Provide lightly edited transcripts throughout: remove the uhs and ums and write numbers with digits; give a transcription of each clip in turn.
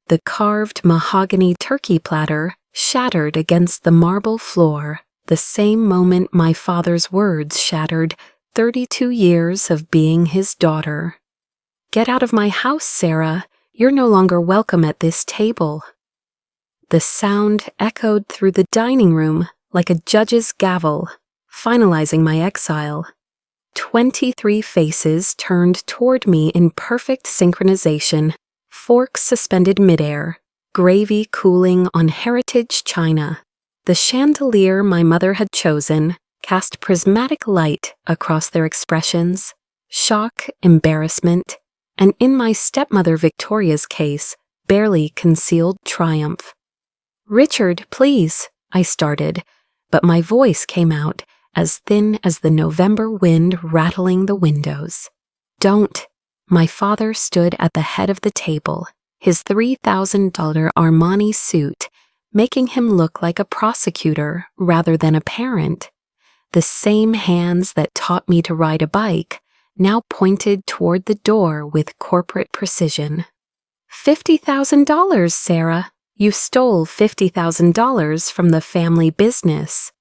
The carved mahogany turkey platter shattered against the marble floor, the same moment my father's words shattered 32 years of being his daughter. "Get out of my house, Sarah. You're no longer welcome at this table." The sound echoed through the dining room like a judge's gavel, finalizing my exile. 23 faces turned toward me in perfect synchronization, forks suspended midair, gravy cooling on heritage china. The chandelier my mother had chosen cast prismatic light across their expressions, shock, embarrassment, and in my stepmother Victoria's case, barely concealed triumph. "Richard, please," I started, but my voice came out as thin as the November wind rattling the windows. "Don't." My father stood at the head of the table, his $3,000 Armani suit making him look like a prosecutor rather than a parent. The same hands that taught me to ride a bike now pointed toward the door with corporate precision. $50,000, Sarah. You stole $50,000 from the family business."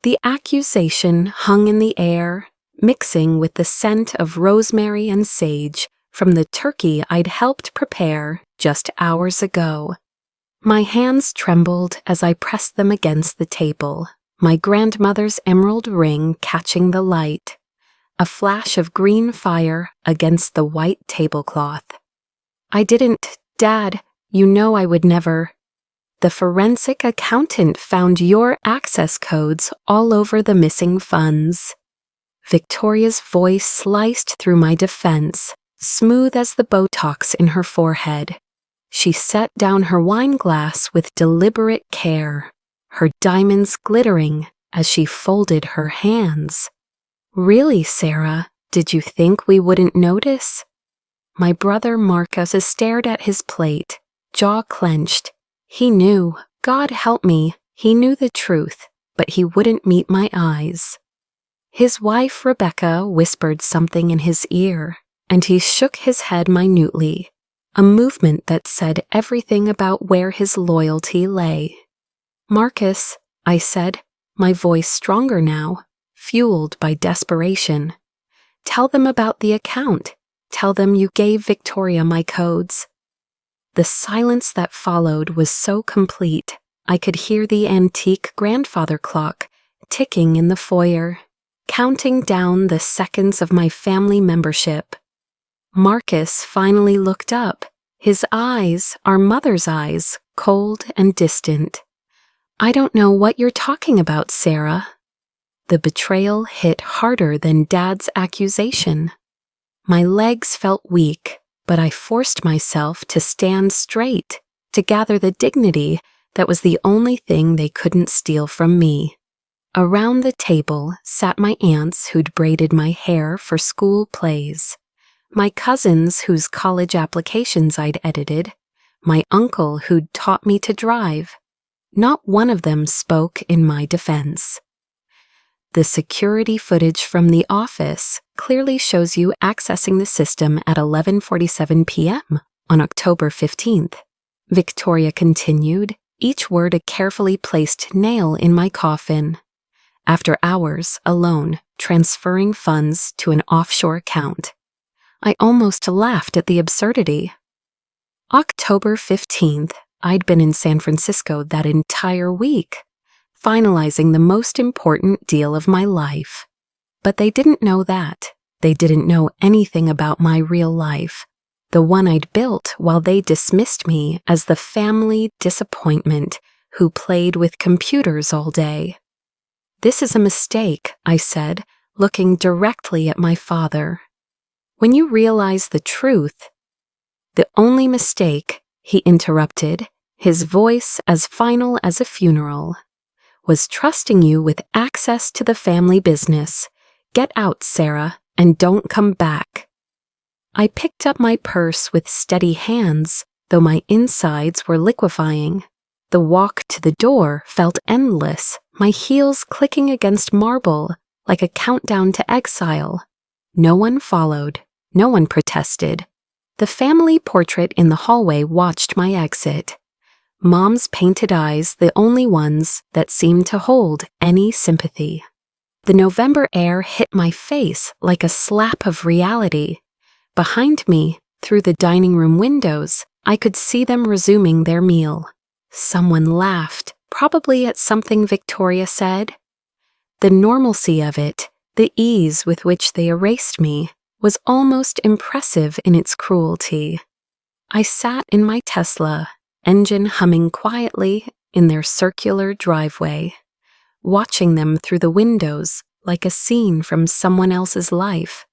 The accusation hung in the air, mixing with the scent of rosemary and sage from the turkey I'd helped prepare just hours ago. My hands trembled as I pressed them against the table, my grandmother's emerald ring catching the light, a flash of green fire against the white tablecloth. "I didn't, Dad. You know I would never." "The forensic accountant found your access codes all over the missing funds." Victoria's voice sliced through my defense, smooth as the Botox in her forehead. She set down her wine glass with deliberate care, her diamonds glittering as she folded her hands. "Really, Sarah, did you think we wouldn't notice?" My brother Marcus stared at his plate, jaw clenched. He knew, God help me, he knew the truth, but he wouldn't meet my eyes. His wife Rebecca whispered something in his ear, and he shook his head minutely, a movement that said everything about where his loyalty lay. "Marcus," I said, my voice stronger now, fueled by desperation. "Tell them about the account. Tell them you gave Victoria my codes." The silence that followed was so complete, I could hear the antique grandfather clock ticking in the foyer, counting down the seconds of my family membership. Marcus finally looked up, his eyes, our mother's eyes, cold and distant. "I don't know what you're talking about, Sarah." The betrayal hit harder than Dad's accusation. My legs felt weak, but I forced myself to stand straight, to gather the dignity that was the only thing they couldn't steal from me. Around the table sat my aunts who'd braided my hair for school plays, my cousins whose college applications I'd edited, my uncle who'd taught me to drive. Not one of them spoke in my defense. The security footage from the office clearly shows you accessing the system at 11:47 p.m. on October 15th. Victoria continued, each word a carefully placed nail in my coffin. After hours alone, transferring funds to an offshore account. I almost laughed at the absurdity. October 15th, I'd been in San Francisco that entire week, finalizing the most important deal of my life. But they didn't know that. They didn't know anything about my real life, the one I'd built while they dismissed me as the family disappointment who played with computers all day. "This is a mistake," I said, looking directly at my father. "When you realize the truth—" "The only mistake," he interrupted, his voice as final as a funeral, "was trusting you with access to the family business. Get out, Sarah, and don't come back." I picked up my purse with steady hands, though my insides were liquefying. The walk to the door felt endless, my heels clicking against marble like a countdown to exile. No one followed, no one protested. The family portrait in the hallway watched my exit. Mom's painted eyes, the only ones that seemed to hold any sympathy. The November air hit my face like a slap of reality. Behind me, through the dining room windows, I could see them resuming their meal. Someone laughed, probably at something Victoria said. The normalcy of it, the ease with which they erased me, was almost impressive in its cruelty. I sat in my Tesla, engine humming quietly in their circular driveway, watching them through the windows like a scene from someone else's life.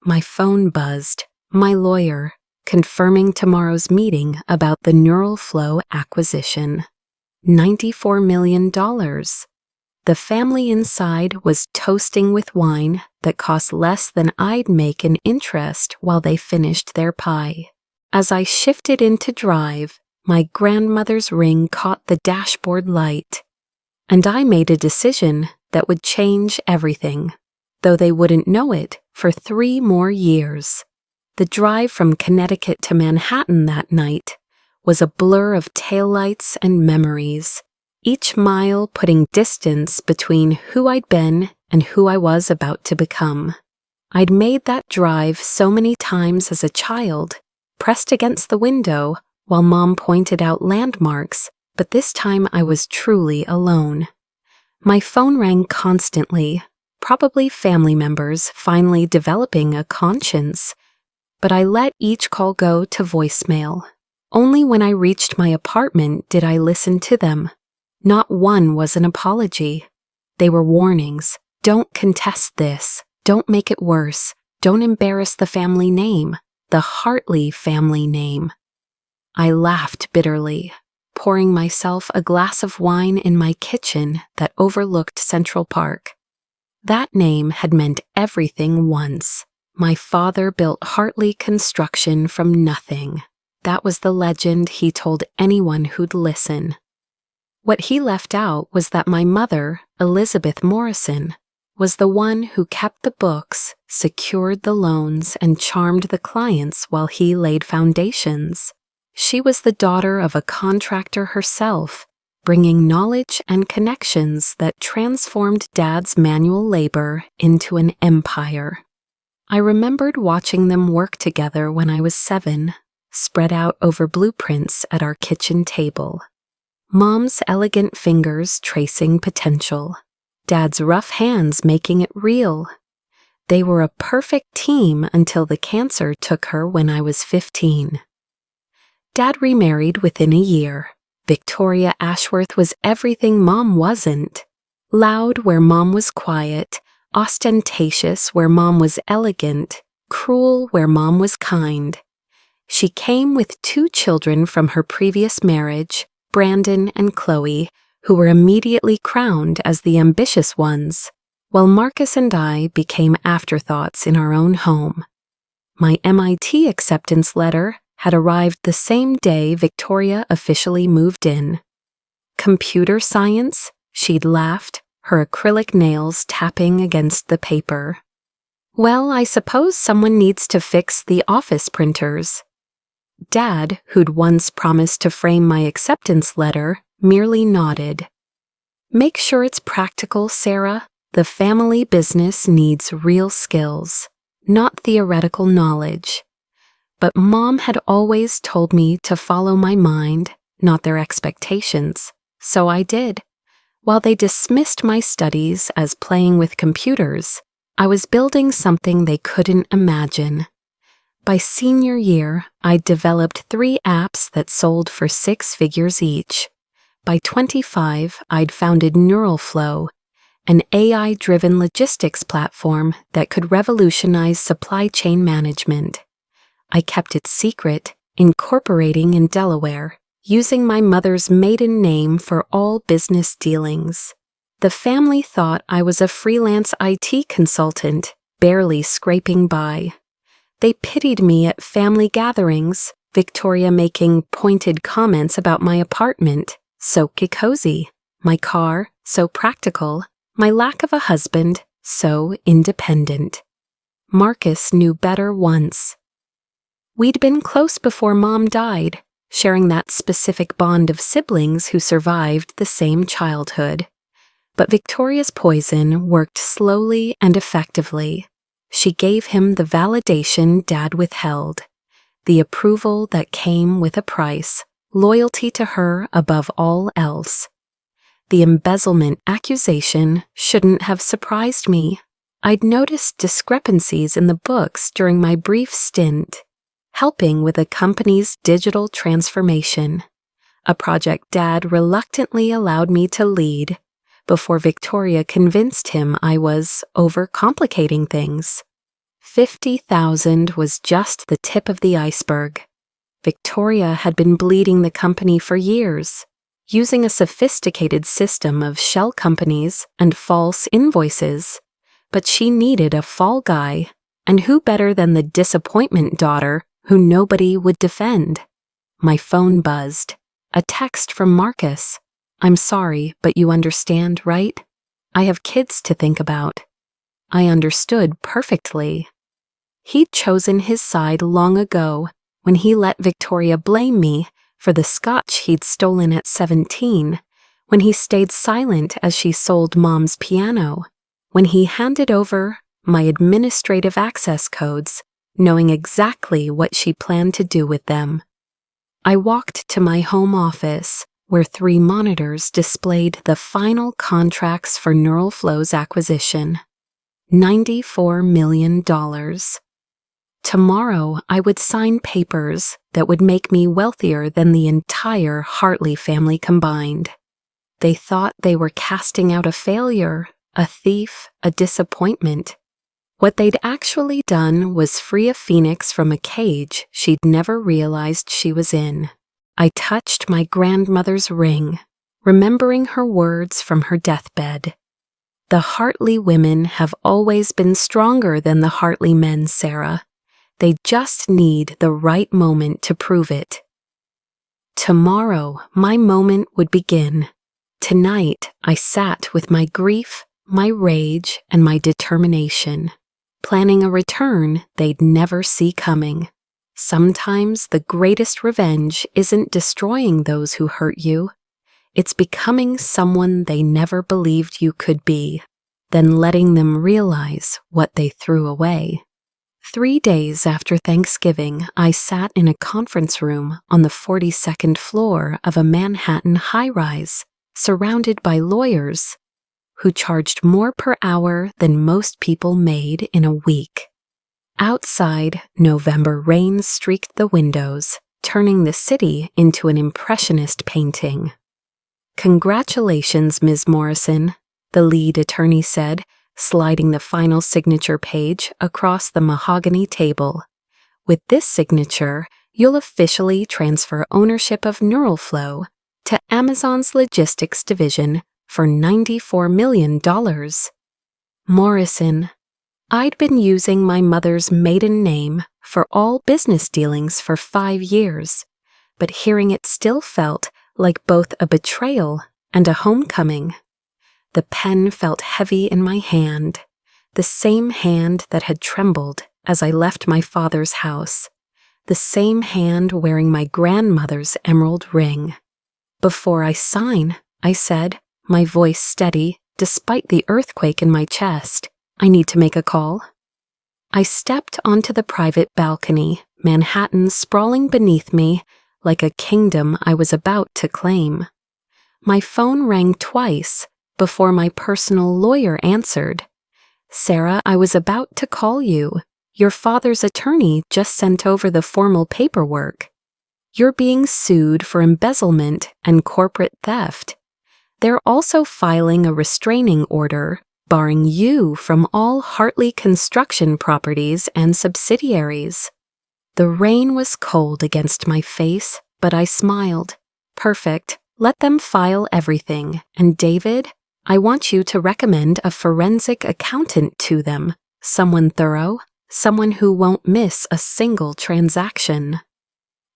My phone buzzed, my lawyer, confirming tomorrow's meeting about the neural flow acquisition. $94 million. The family inside was toasting with wine that cost less than I'd make in interest while they finished their pie. As I shifted into drive, my grandmother's ring caught the dashboard light, and I made a decision that would change everything, though they wouldn't know it for 3 more years. The drive from Connecticut to Manhattan that night was a blur of taillights and memories, each mile putting distance between who I'd been and who I was about to become. I'd made that drive so many times as a child, pressed against the window while Mom pointed out landmarks, but this time I was truly alone. My phone rang constantly, probably family members finally developing a conscience, but I let each call go to voicemail. Only when I reached my apartment did I listen to them. Not one was an apology. They were warnings. Don't contest this. Don't make it worse. Don't embarrass the family name, the Hartley family name. I laughed bitterly, pouring myself a glass of wine in my kitchen that overlooked Central Park. That name had meant everything once. My father built Hartley Construction from nothing. That was the legend he told anyone who'd listen. What he left out was that my mother, Elizabeth Morrison, was the one who kept the books, secured the loans, and charmed the clients while he laid foundations. She was the daughter of a contractor herself, bringing knowledge and connections that transformed Dad's manual labor into an empire. I remembered watching them work together when I was 7, spread out over blueprints at our kitchen table. Mom's elegant fingers tracing potential, Dad's rough hands making it real. They were a perfect team until the cancer took her when I was 15. Dad remarried within a year. Victoria Ashworth was everything Mom wasn't. Loud where Mom was quiet, ostentatious where Mom was elegant, cruel where Mom was kind. She came with 2 children from her previous marriage, Brandon and Chloe, who were immediately crowned as the ambitious ones, while Marcus and I became afterthoughts in our own home. My MIT acceptance letter had arrived the same day Victoria officially moved in. Computer science? She'd laughed, her acrylic nails tapping against the paper. Well, I suppose someone needs to fix the office printers. Dad, who'd once promised to frame my acceptance letter, merely nodded. Make sure it's practical, Sarah. The family business needs real skills, not theoretical knowledge. But Mom had always told me to follow my mind, not their expectations, so I did. While they dismissed my studies as playing with computers, I was building something they couldn't imagine. By senior year, I'd developed 3 apps that sold for 6 figures each. By 25, I'd founded Neural Flow, an AI-driven logistics platform that could revolutionize supply chain management. I kept it secret, incorporating in Delaware, using my mother's maiden name for all business dealings. The family thought I was a freelance IT consultant, barely scraping by. They pitied me at family gatherings, Victoria making pointed comments about my apartment, so cozy, my car, so practical, my lack of a husband, so independent. Marcus knew better once. We'd been close before Mom died, sharing that specific bond of siblings who survived the same childhood. But Victoria's poison worked slowly and effectively. She gave him the validation Dad withheld, the approval that came with a price, loyalty to her above all else. The embezzlement accusation shouldn't have surprised me. I'd noticed discrepancies in the books during my brief stint, helping with a company's digital transformation, a project Dad reluctantly allowed me to lead before Victoria convinced him I was overcomplicating things. $50,000 was just the tip of the iceberg. Victoria had been bleeding the company for years, using a sophisticated system of shell companies and false invoices. But she needed a fall guy, and who better than the disappointment daughter who nobody would defend? My phone buzzed. A text from Marcus. "I'm sorry, but you understand, right? I have kids to think about." I understood perfectly. He'd chosen his side long ago when he let Victoria blame me for the scotch he'd stolen at 17, when he stayed silent as she sold Mom's piano, when he handed over my administrative access codes, knowing exactly what she planned to do with them. I walked to my home office, where 3 monitors displayed the final contracts for NeuralFlow's acquisition. $94 million. Tomorrow I would sign papers that would make me wealthier than the entire Hartley family combined. They thought they were casting out a failure, a thief, a disappointment. What they'd actually done was free a phoenix from a cage she'd never realized she was in. I touched my grandmother's ring, remembering her words from her deathbed. "The Hartley women have always been stronger than the Hartley men, Sarah. They just need the right moment to prove it." Tomorrow, my moment would begin. Tonight, I sat with my grief, my rage, and my determination, planning a return they'd never see coming. Sometimes the greatest revenge isn't destroying those who hurt you. It's becoming someone they never believed you could be, then letting them realize what they threw away. 3 days after Thanksgiving, I sat in a conference room on the 42nd floor of a Manhattan high-rise, surrounded by lawyers who charged more per hour than most people made in a week. Outside, November rain streaked the windows, turning the city into an impressionist painting. "Congratulations, Ms. Morrison," the lead attorney said, sliding the final signature page across the mahogany table. "With this signature, you'll officially transfer ownership of NeuralFlow to Amazon's logistics division for $94 million. Morrison. I'd been using my mother's maiden name for all business dealings for 5 years, but hearing it still felt like both a betrayal and a homecoming. The pen felt heavy in my hand, the same hand that had trembled as I left my father's house, the same hand wearing my grandmother's emerald ring. "Before I sign," I said, my voice steady despite the earthquake in my chest, "I need to make a call." I stepped onto the private balcony, Manhattan sprawling beneath me like a kingdom I was about to claim. My phone rang twice before my personal lawyer answered. "Sarah, I was about to call you. Your father's attorney just sent over the formal paperwork. You're being sued for embezzlement and corporate theft. They're also filing a restraining order barring you from all Hartley construction properties and subsidiaries." The rain was cold against my face, but I smiled. "Perfect. Let them file everything. And David, I want you to recommend a forensic accountant to them, someone thorough, someone who won't miss a single transaction."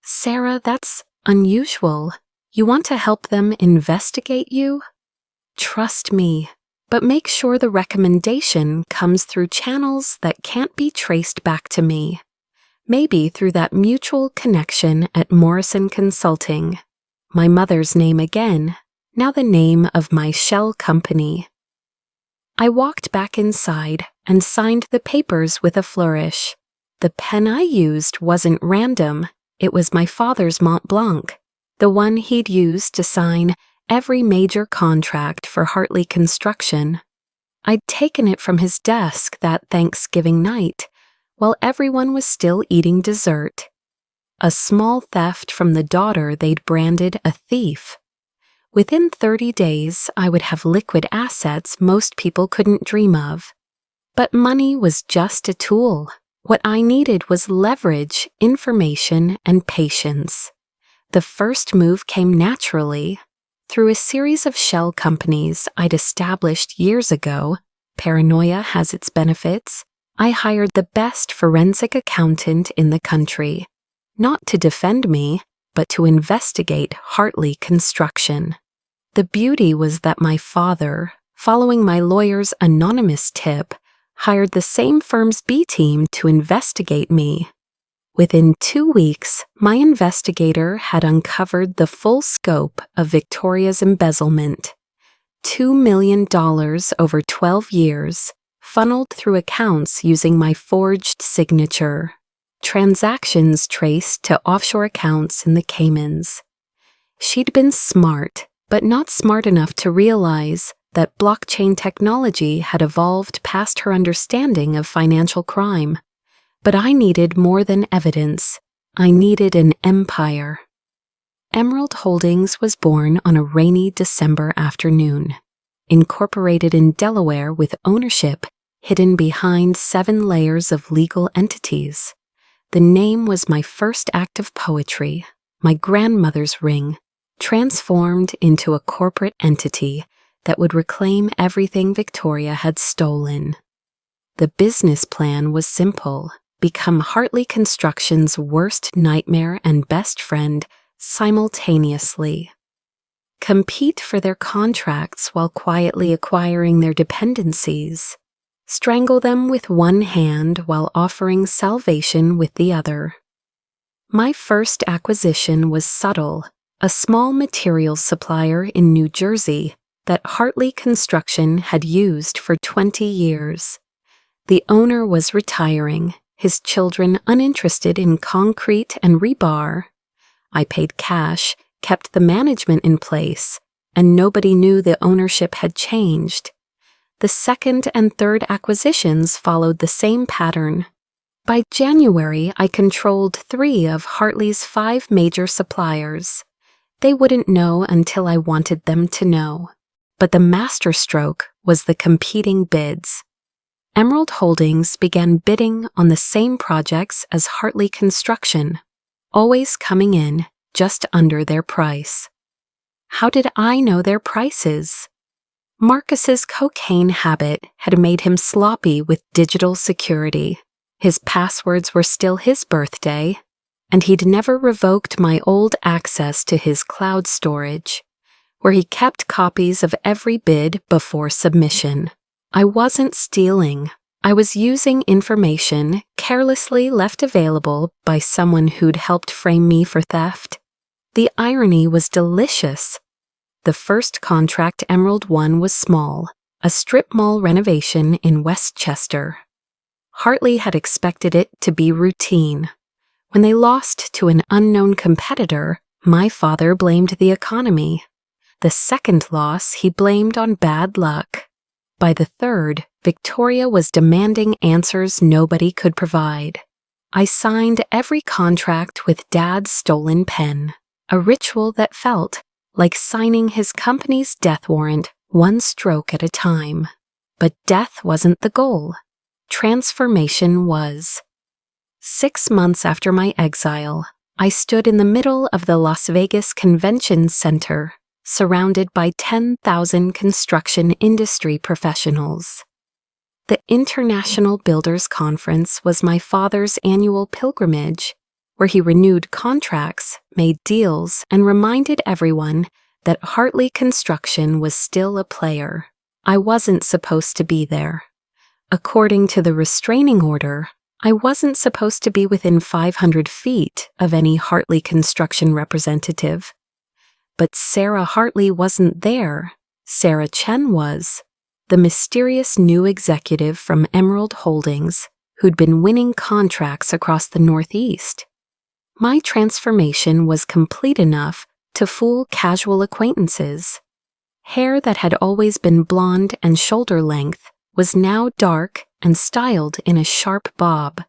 "Sarah, that's unusual. You want to help them investigate you?" "Trust me, but make sure the recommendation comes through channels that can't be traced back to me. Maybe through that mutual connection at Morrison Consulting. My mother's name again, now the name of my shell company. I walked back inside and signed the papers with a flourish. The pen I used wasn't random, it was my father's Mont Blanc, the one he'd used to sign every major contract for Hartley Construction. I'd taken it from his desk that Thanksgiving night, while everyone was still eating dessert. A small theft from the daughter they'd branded a thief. Within 30 days, I would have liquid assets most people couldn't dream of. But money was just a tool. What I needed was leverage, information, and patience. The first move came naturally. Through a series of shell companies I'd established years ago, paranoia has its benefits, I hired the best forensic accountant in the country. Not to defend me, but to investigate Hartley Construction. The beauty was that my father, following my lawyer's anonymous tip, hired the same firm's B team to investigate me. Within 2 weeks, my investigator had uncovered the full scope of Victoria's embezzlement. $2 million over 12 years, funneled through accounts using my forged signature. Transactions traced to offshore accounts in the Caymans. She'd been smart, but not smart enough to realize that blockchain technology had evolved past her understanding of financial crime. But I needed more than evidence. I needed an empire. Emerald Holdings was born on a rainy December afternoon. Incorporated in Delaware with ownership hidden behind 7 layers of legal entities. The name was my first act of poetry, my grandmother's ring, transformed into a corporate entity that would reclaim everything Victoria had stolen. The business plan was simple: become Hartley Construction's worst nightmare and best friend simultaneously. Compete for their contracts while quietly acquiring their dependencies. Strangle them with one hand while offering salvation with the other. My first acquisition was subtle, a small materials supplier in New Jersey that Hartley Construction had used for 20 years. The owner was retiring, his children uninterested in concrete and rebar. I paid cash, kept the management in place, and nobody knew the ownership had changed. The second and third acquisitions followed the same pattern. By January, I controlled 3 of Hartley's 5 major suppliers. They wouldn't know until I wanted them to know. But the masterstroke was the competing bids. Emerald Holdings began bidding on the same projects as Hartley Construction, always coming in just under their price. How did I know their prices? Marcus's cocaine habit had made him sloppy with digital security. His passwords were still his birthday, and he'd never revoked my old access to his cloud storage, where he kept copies of every bid before submission. I wasn't stealing. I was using information carelessly left available by someone who'd helped frame me for theft. The irony was delicious. The first contract Emerald won was small, a strip mall renovation in Westchester. Hartley had expected it to be routine. When they lost to an unknown competitor, my father blamed the economy. The second loss he blamed on bad luck. By the third, Victoria was demanding answers nobody could provide. I signed every contract with Dad's stolen pen, a ritual that felt like signing his company's death warrant one stroke at a time. But death wasn't the goal. Transformation was. 6 months after my exile, I stood in the middle of the Las Vegas Convention Center, surrounded by 10,000 construction industry professionals. The International Builders Conference was my father's annual pilgrimage, where he renewed contracts, made deals, and reminded everyone that Hartley Construction was still a player. I wasn't supposed to be there. According to the restraining order, I wasn't supposed to be within 500 feet of any Hartley construction representative. But Sarah Hartley wasn't there. Sarah Chen was, the mysterious new executive from Emerald Holdings who'd been winning contracts across the Northeast. My transformation was complete enough to fool casual acquaintances. Hair that had always been blonde and shoulder length was now dark and styled in a sharp bob.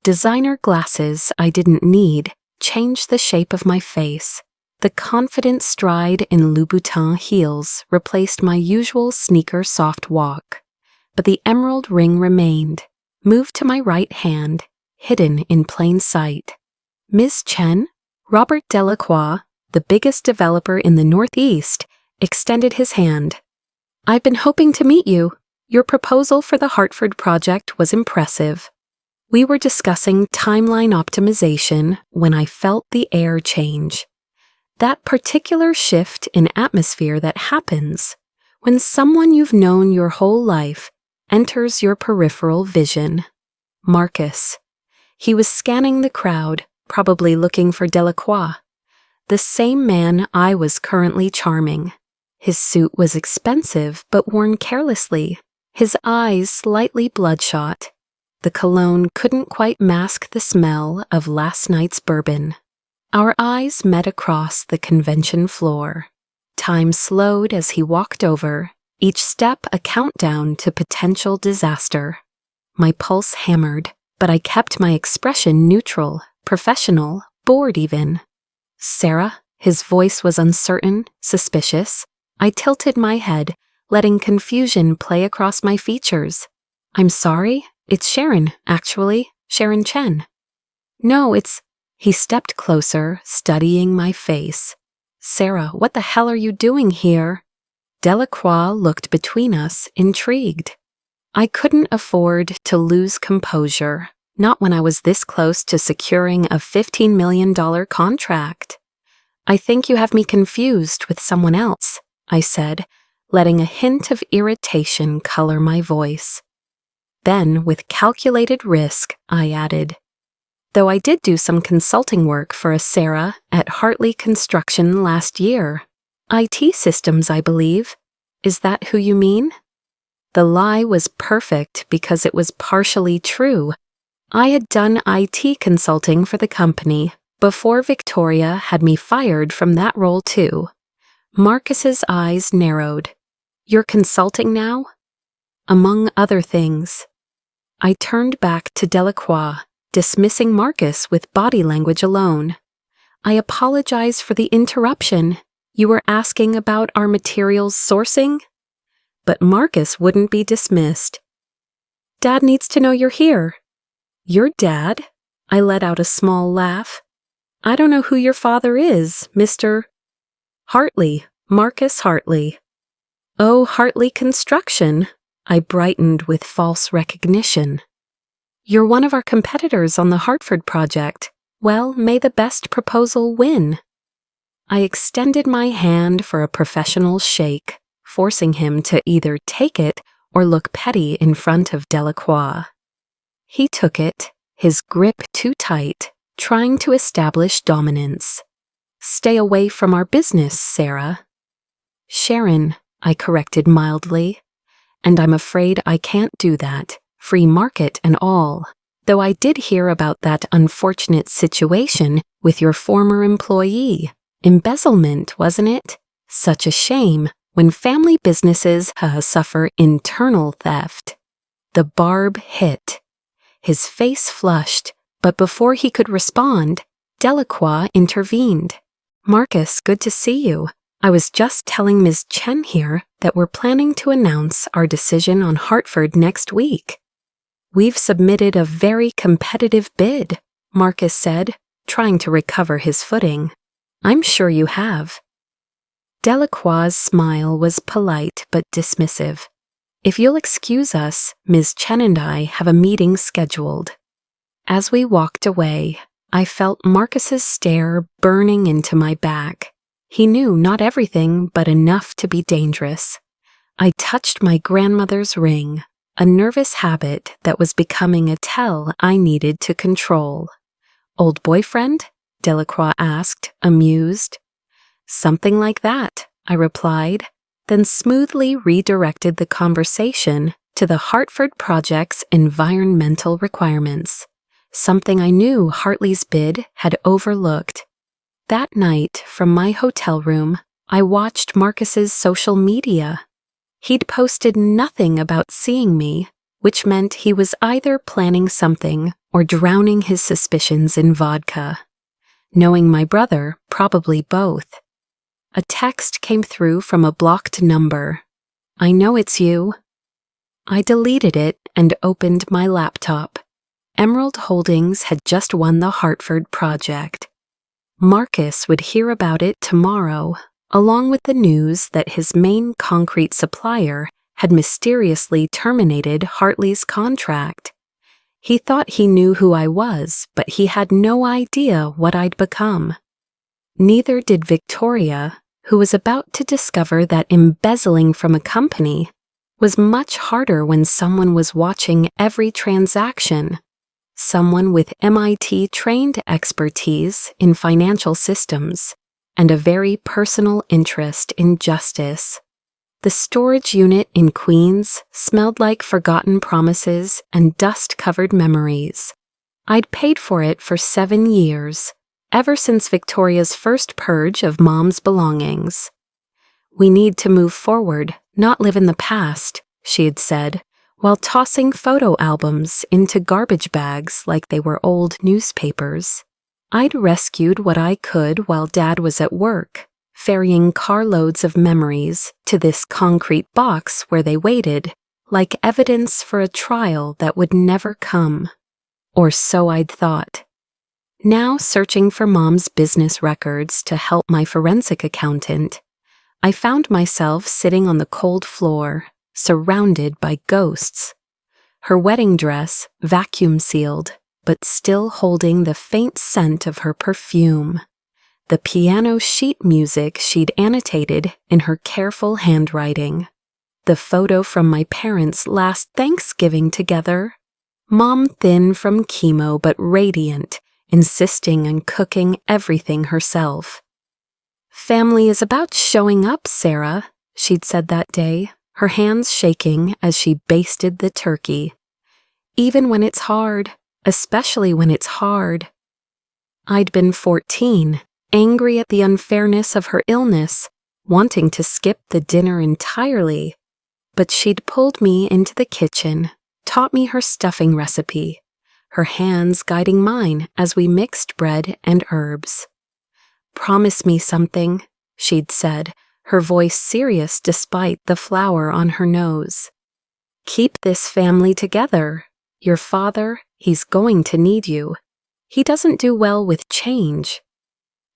Designer glasses I didn't need changed the shape of my face. The confident stride in Louboutin heels replaced my usual sneaker soft walk. But the emerald ring remained, moved to my right hand, hidden in plain sight. Ms. Chen, Robert Delacroix, the biggest developer in the Northeast, extended his hand. "I've been hoping to meet you. Your proposal for the Hartford project was impressive." We were discussing timeline optimization when I felt the air change. That particular shift in atmosphere that happens when someone you've known your whole life enters your peripheral vision. Marcus. He was scanning the crowd, probably looking for Delacroix, the same man I was currently charming. His suit was expensive but worn carelessly, his eyes slightly bloodshot. The cologne couldn't quite mask the smell of last night's bourbon. Our eyes met across the convention floor. Time slowed as he walked over, each step a countdown to potential disaster. My pulse hammered, but I kept my expression neutral, professional, bored even. "Sarah?" His voice was uncertain, suspicious. I tilted my head, letting confusion play across my features. "I'm sorry? It's Sharon, actually. Sharon Chen." "No, it's—" He stepped closer, studying my face. "Sarah, what the hell are you doing here?" Delacroix looked between us, intrigued. I couldn't afford to lose composure, not when I was this close to securing a $15 million contract. "I think you have me confused with someone else," I said, letting a hint of irritation color my voice. Then, with calculated risk, I added, "Though I did do some consulting work for a Sarah at Hartley Construction last year. IT systems, I believe. Is that who you mean?" The lie was perfect because it was partially true. I had done IT consulting for the company before Victoria had me fired from that role too. Marcus's eyes narrowed. "You're consulting now?" "Among other things." I turned back to Delacroix, dismissing Marcus with body language alone. "I apologize for the interruption. You were asking about our materials sourcing?" But Marcus wouldn't be dismissed. "Dad needs to know you're here." "Your dad?" I let out a small laugh. "I don't know who your father is, Mr. Hartley, Marcus Hartley." "Oh, Hartley Construction." I brightened with false recognition. "You're one of our competitors on the Hartford project. Well, may the best proposal win." I extended my hand for a professional shake, forcing him to either take it or look petty in front of Delacroix. He took it, his grip too tight, trying to establish dominance. "Stay away from our business, Sarah." "Sharon," I corrected mildly. "And I'm afraid I can't do that, free market and all. Though I did hear about that unfortunate situation with your former employee. Embezzlement, wasn't it? Such a shame when family businesses suffer internal theft." The barb hit. His face flushed, but before he could respond, Delacroix intervened. "Marcus, good to see you. I was just telling Ms. Chen here that we're planning to announce our decision on Hartford next week." "We've submitted a very competitive bid," Marcus said, trying to recover his footing. "I'm sure you have." Delacroix's smile was polite but dismissive. "If you'll excuse us, Ms. Chen and I have a meeting scheduled." As we walked away, I felt Marcus's stare burning into my back. He knew not everything but enough to be dangerous. I touched my grandmother's ring, a nervous habit that was becoming a tell I needed to control. Old boyfriend? Delacroix asked, amused. Something like that, I replied, then smoothly redirected the conversation to the Hartford Project's environmental requirements, something I knew Hartley's bid had overlooked. That night, from my hotel room, I watched Marcus's social media. He'd posted nothing about seeing me, which meant he was either planning something or drowning his suspicions in vodka. Knowing my brother, probably both. A text came through from a blocked number. "I know it's you." I deleted it and opened my laptop. Emerald Holdings had just won the Hartford project. Marcus would hear about it tomorrow, along with the news that his main concrete supplier had mysteriously terminated Hartley's contract. He thought he knew who I was, but he had no idea what I'd become. Neither did Victoria, who was about to discover that embezzling from a company was much harder when someone was watching every transaction. Someone with MIT-trained expertise in financial systems and a very personal interest in justice. The storage unit in Queens smelled like forgotten promises and dust-covered memories. I'd paid for it for 7 years, ever since Victoria's first purge of Mom's belongings. "We need to move forward, not live in the past," she had said, while tossing photo albums into garbage bags like they were old newspapers. I'd rescued what I could while Dad was at work, ferrying carloads of memories to this concrete box where they waited, like evidence for a trial that would never come. Or so I'd thought. Now searching for Mom's business records to help my forensic accountant, I found myself sitting on the cold floor, surrounded by ghosts. Her wedding dress, vacuum-sealed, but still holding the faint scent of her perfume. The piano sheet music she'd annotated in her careful handwriting. The photo from my parents' last Thanksgiving together. Mom thin from chemo but radiant, insisting on cooking everything herself. "Family is about showing up, Sarah," she'd said that day, her hands shaking as she basted the turkey. "Even when it's hard, especially when it's hard." I'd been 14, angry at the unfairness of her illness, wanting to skip the dinner entirely. But she'd pulled me into the kitchen, taught me her stuffing recipe, her hands guiding mine as we mixed bread and herbs. "Promise me something," she'd said, her voice serious despite the flour on her nose. "Keep this family together. Your father, he's going to need you. He doesn't do well with change."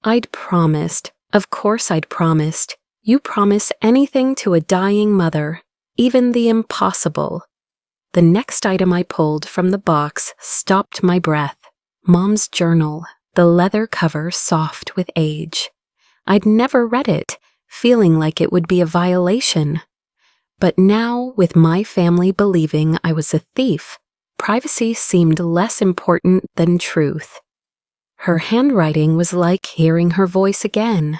I'd promised. Of course I'd promised. You promise anything to a dying mother, even the impossible. The next item I pulled from the box stopped my breath. Mom's journal, the leather cover soft with age. I'd never read it, feeling like it would be a violation. But now, with my family believing I was a thief, privacy seemed less important than truth. Her handwriting was like hearing her voice again.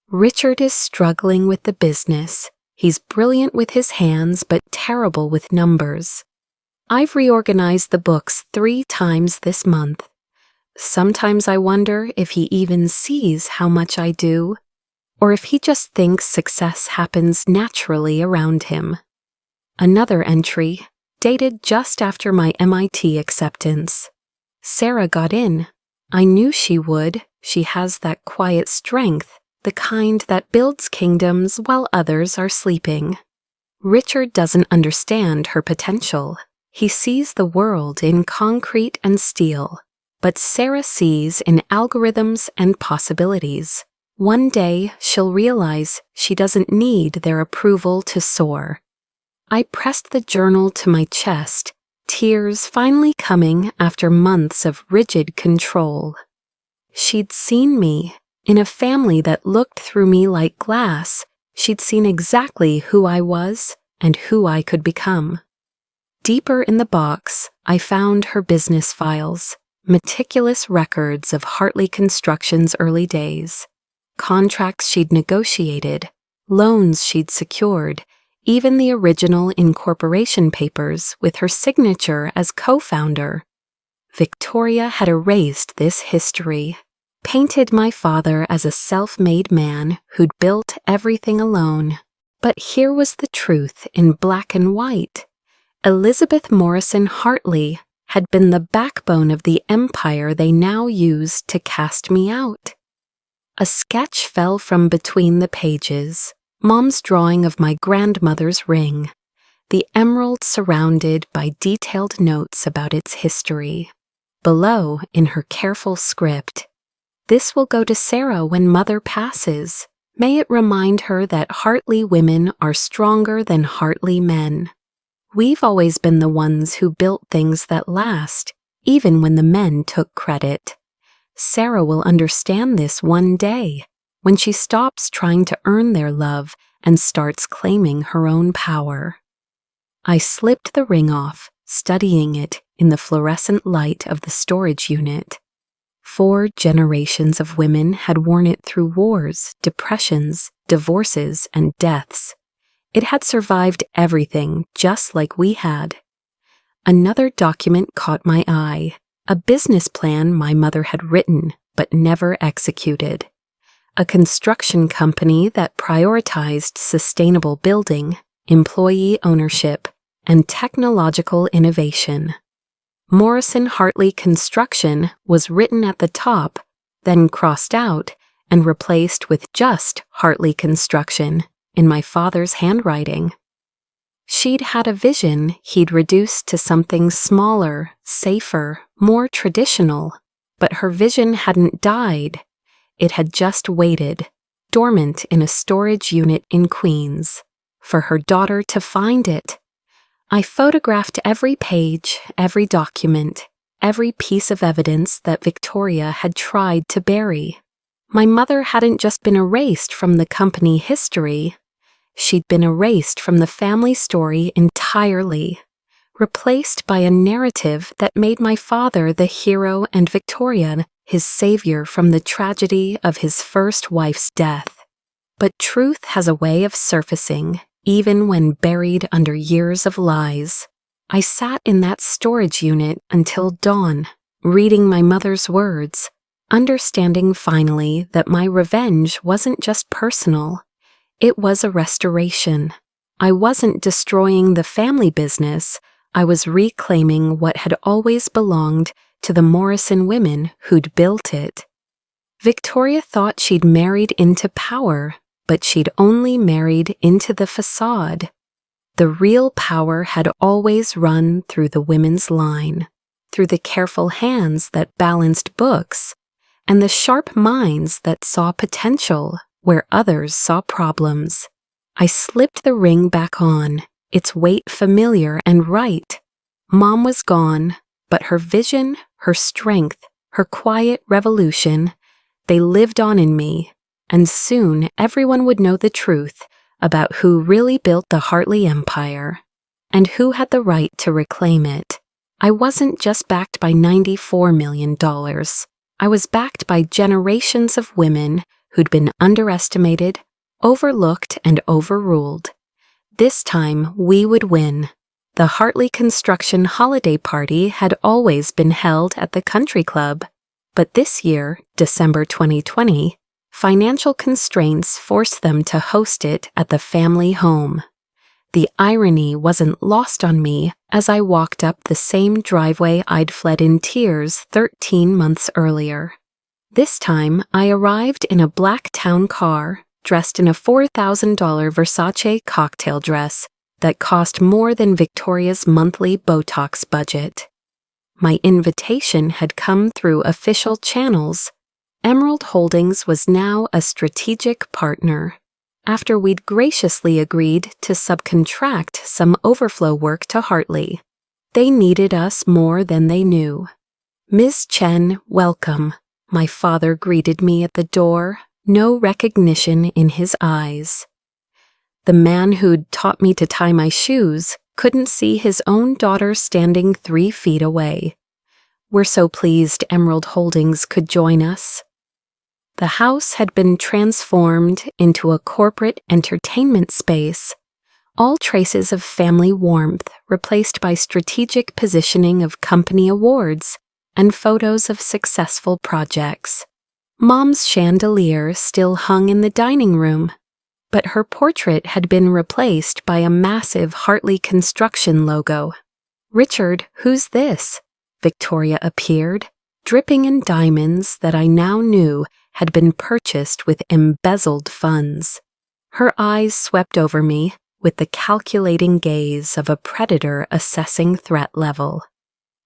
"Richard is struggling with the business. He's brilliant with his hands but terrible with numbers. I've reorganized the books 3 times this month. Sometimes I wonder if he even sees how much I do, or if he just thinks success happens naturally around him." Another entry, dated just after my MIT acceptance. "Sarah got in. I knew she would. She has that quiet strength, the kind that builds kingdoms while others are sleeping. Richard doesn't understand her potential. He sees the world in concrete and steel, but Sarah sees in algorithms and possibilities. One day she'll realize she doesn't need their approval to soar." I pressed the journal to my chest, tears finally coming after months of rigid control. She'd seen me. In a family that looked through me like glass, she'd seen exactly who I was and who I could become. Deeper in the box, I found her business files, meticulous records of Hartley Construction's early days, contracts she'd negotiated, loans she'd secured, even the original incorporation papers with her signature as co-founder. Victoria had erased this history, painted my father as a self-made man who'd built everything alone. But here was the truth in black and white. Elizabeth Morrison Hartley had been the backbone of the empire they now used to cast me out. A sketch fell from between the pages, Mom's drawing of my grandmother's ring, the emerald surrounded by detailed notes about its history. Below, in her careful script, "This will go to Sarah when Mother passes. May it remind her that Hartley women are stronger than Hartley men. We've always been the ones who built things that last, even when the men took credit. Sarah will understand this one day, when she stops trying to earn their love and starts claiming her own power." I slipped the ring off, studying it in the fluorescent light of the storage unit. 4 generations of women had worn it through wars, depressions, divorces, and deaths. It had survived everything, just like we had. Another document caught my eye, a business plan my mother had written but never executed. A construction company that prioritized sustainable building, employee ownership, and technological innovation. Morrison Hartley Construction was written at the top, then crossed out and replaced with just Hartley Construction in my father's handwriting. She'd had a vision he'd reduced to something smaller, safer, more traditional, but her vision hadn't died. It had just waited, dormant in a storage unit in Queens, for her daughter to find it. I photographed every page, every document, every piece of evidence that Victoria had tried to bury. My mother hadn't just been erased from the company history, she'd been erased from the family story entirely, replaced by a narrative that made my father the hero and Victoria his savior from the tragedy of his first wife's death. But truth has a way of surfacing, even when buried under years of lies. I sat in that storage unit until dawn, reading my mother's words, understanding finally that my revenge wasn't just personal. It was a restoration. I wasn't destroying the family business, I was reclaiming what had always belonged to the Morrison women who'd built it. Victoria thought she'd married into power, but she'd only married into the facade. The real power had always run through the women's line, through the careful hands that balanced books, and the sharp minds that saw potential where others saw problems. I slipped the ring back on, its weight familiar and right. Mom was gone, but her vision, her strength, her quiet revolution, they lived on in me, and soon everyone would know the truth about who really built the Hartley Empire, and who had the right to reclaim it. I wasn't just backed by $94 million. I was backed by generations of women who'd been underestimated, overlooked, and overruled. This time, we would win. The Hartley Construction holiday party had always been held at the country club, but this year, December 2020, financial constraints forced them to host it at the family home. The irony wasn't lost on me as I walked up the same driveway I'd fled in tears 13 months earlier. This time, I arrived in a black town car, dressed in a $4,000 Versace cocktail dress that cost more than Victoria's monthly Botox budget. My invitation had come through official channels. Emerald Holdings was now a strategic partner, after we'd graciously agreed to subcontract some overflow work to Hartley. They needed us more than they knew. "Ms. Chen, welcome," my father greeted me at the door, no recognition in his eyes. The man who'd taught me to tie my shoes couldn't see his own daughter standing 3 feet away. We're so pleased Emerald Holdings could join us. The house had been transformed into a corporate entertainment space, all traces of family warmth replaced by strategic positioning of company awards and photos of successful projects. Mom's chandelier still hung in the dining room, but her portrait had been replaced by a massive Hartley Construction logo. "Richard, who's this?" Victoria appeared, dripping in diamonds that I now knew had been purchased with embezzled funds. Her eyes swept over me with the calculating gaze of a predator assessing threat level.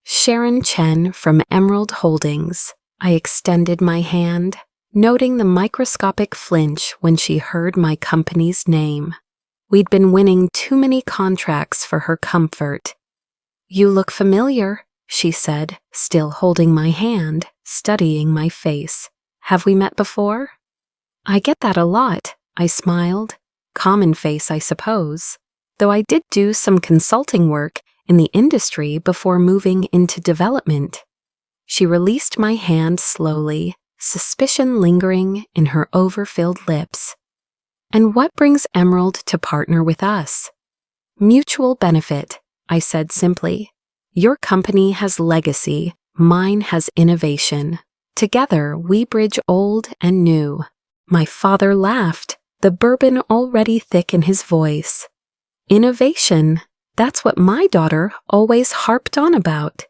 "Sharon Chen from Emerald Holdings." I extended my hand, noting the microscopic flinch when she heard my company's name. We'd been winning too many contracts for her comfort. "You look familiar," she said, still holding my hand, studying my face. "Have we met before?" "I get that a lot," I smiled. Common face, I suppose. Though I did do some consulting work in the industry before moving into development. She released my hand slowly, suspicion lingering in her overfilled lips. "And what brings Emerald to partner with us?" "Mutual benefit," I said simply. "Your company has legacy, mine has innovation. Together, we bridge old and new." My father laughed, the bourbon already thick in his voice. "Innovation, that's what my daughter always harped on about.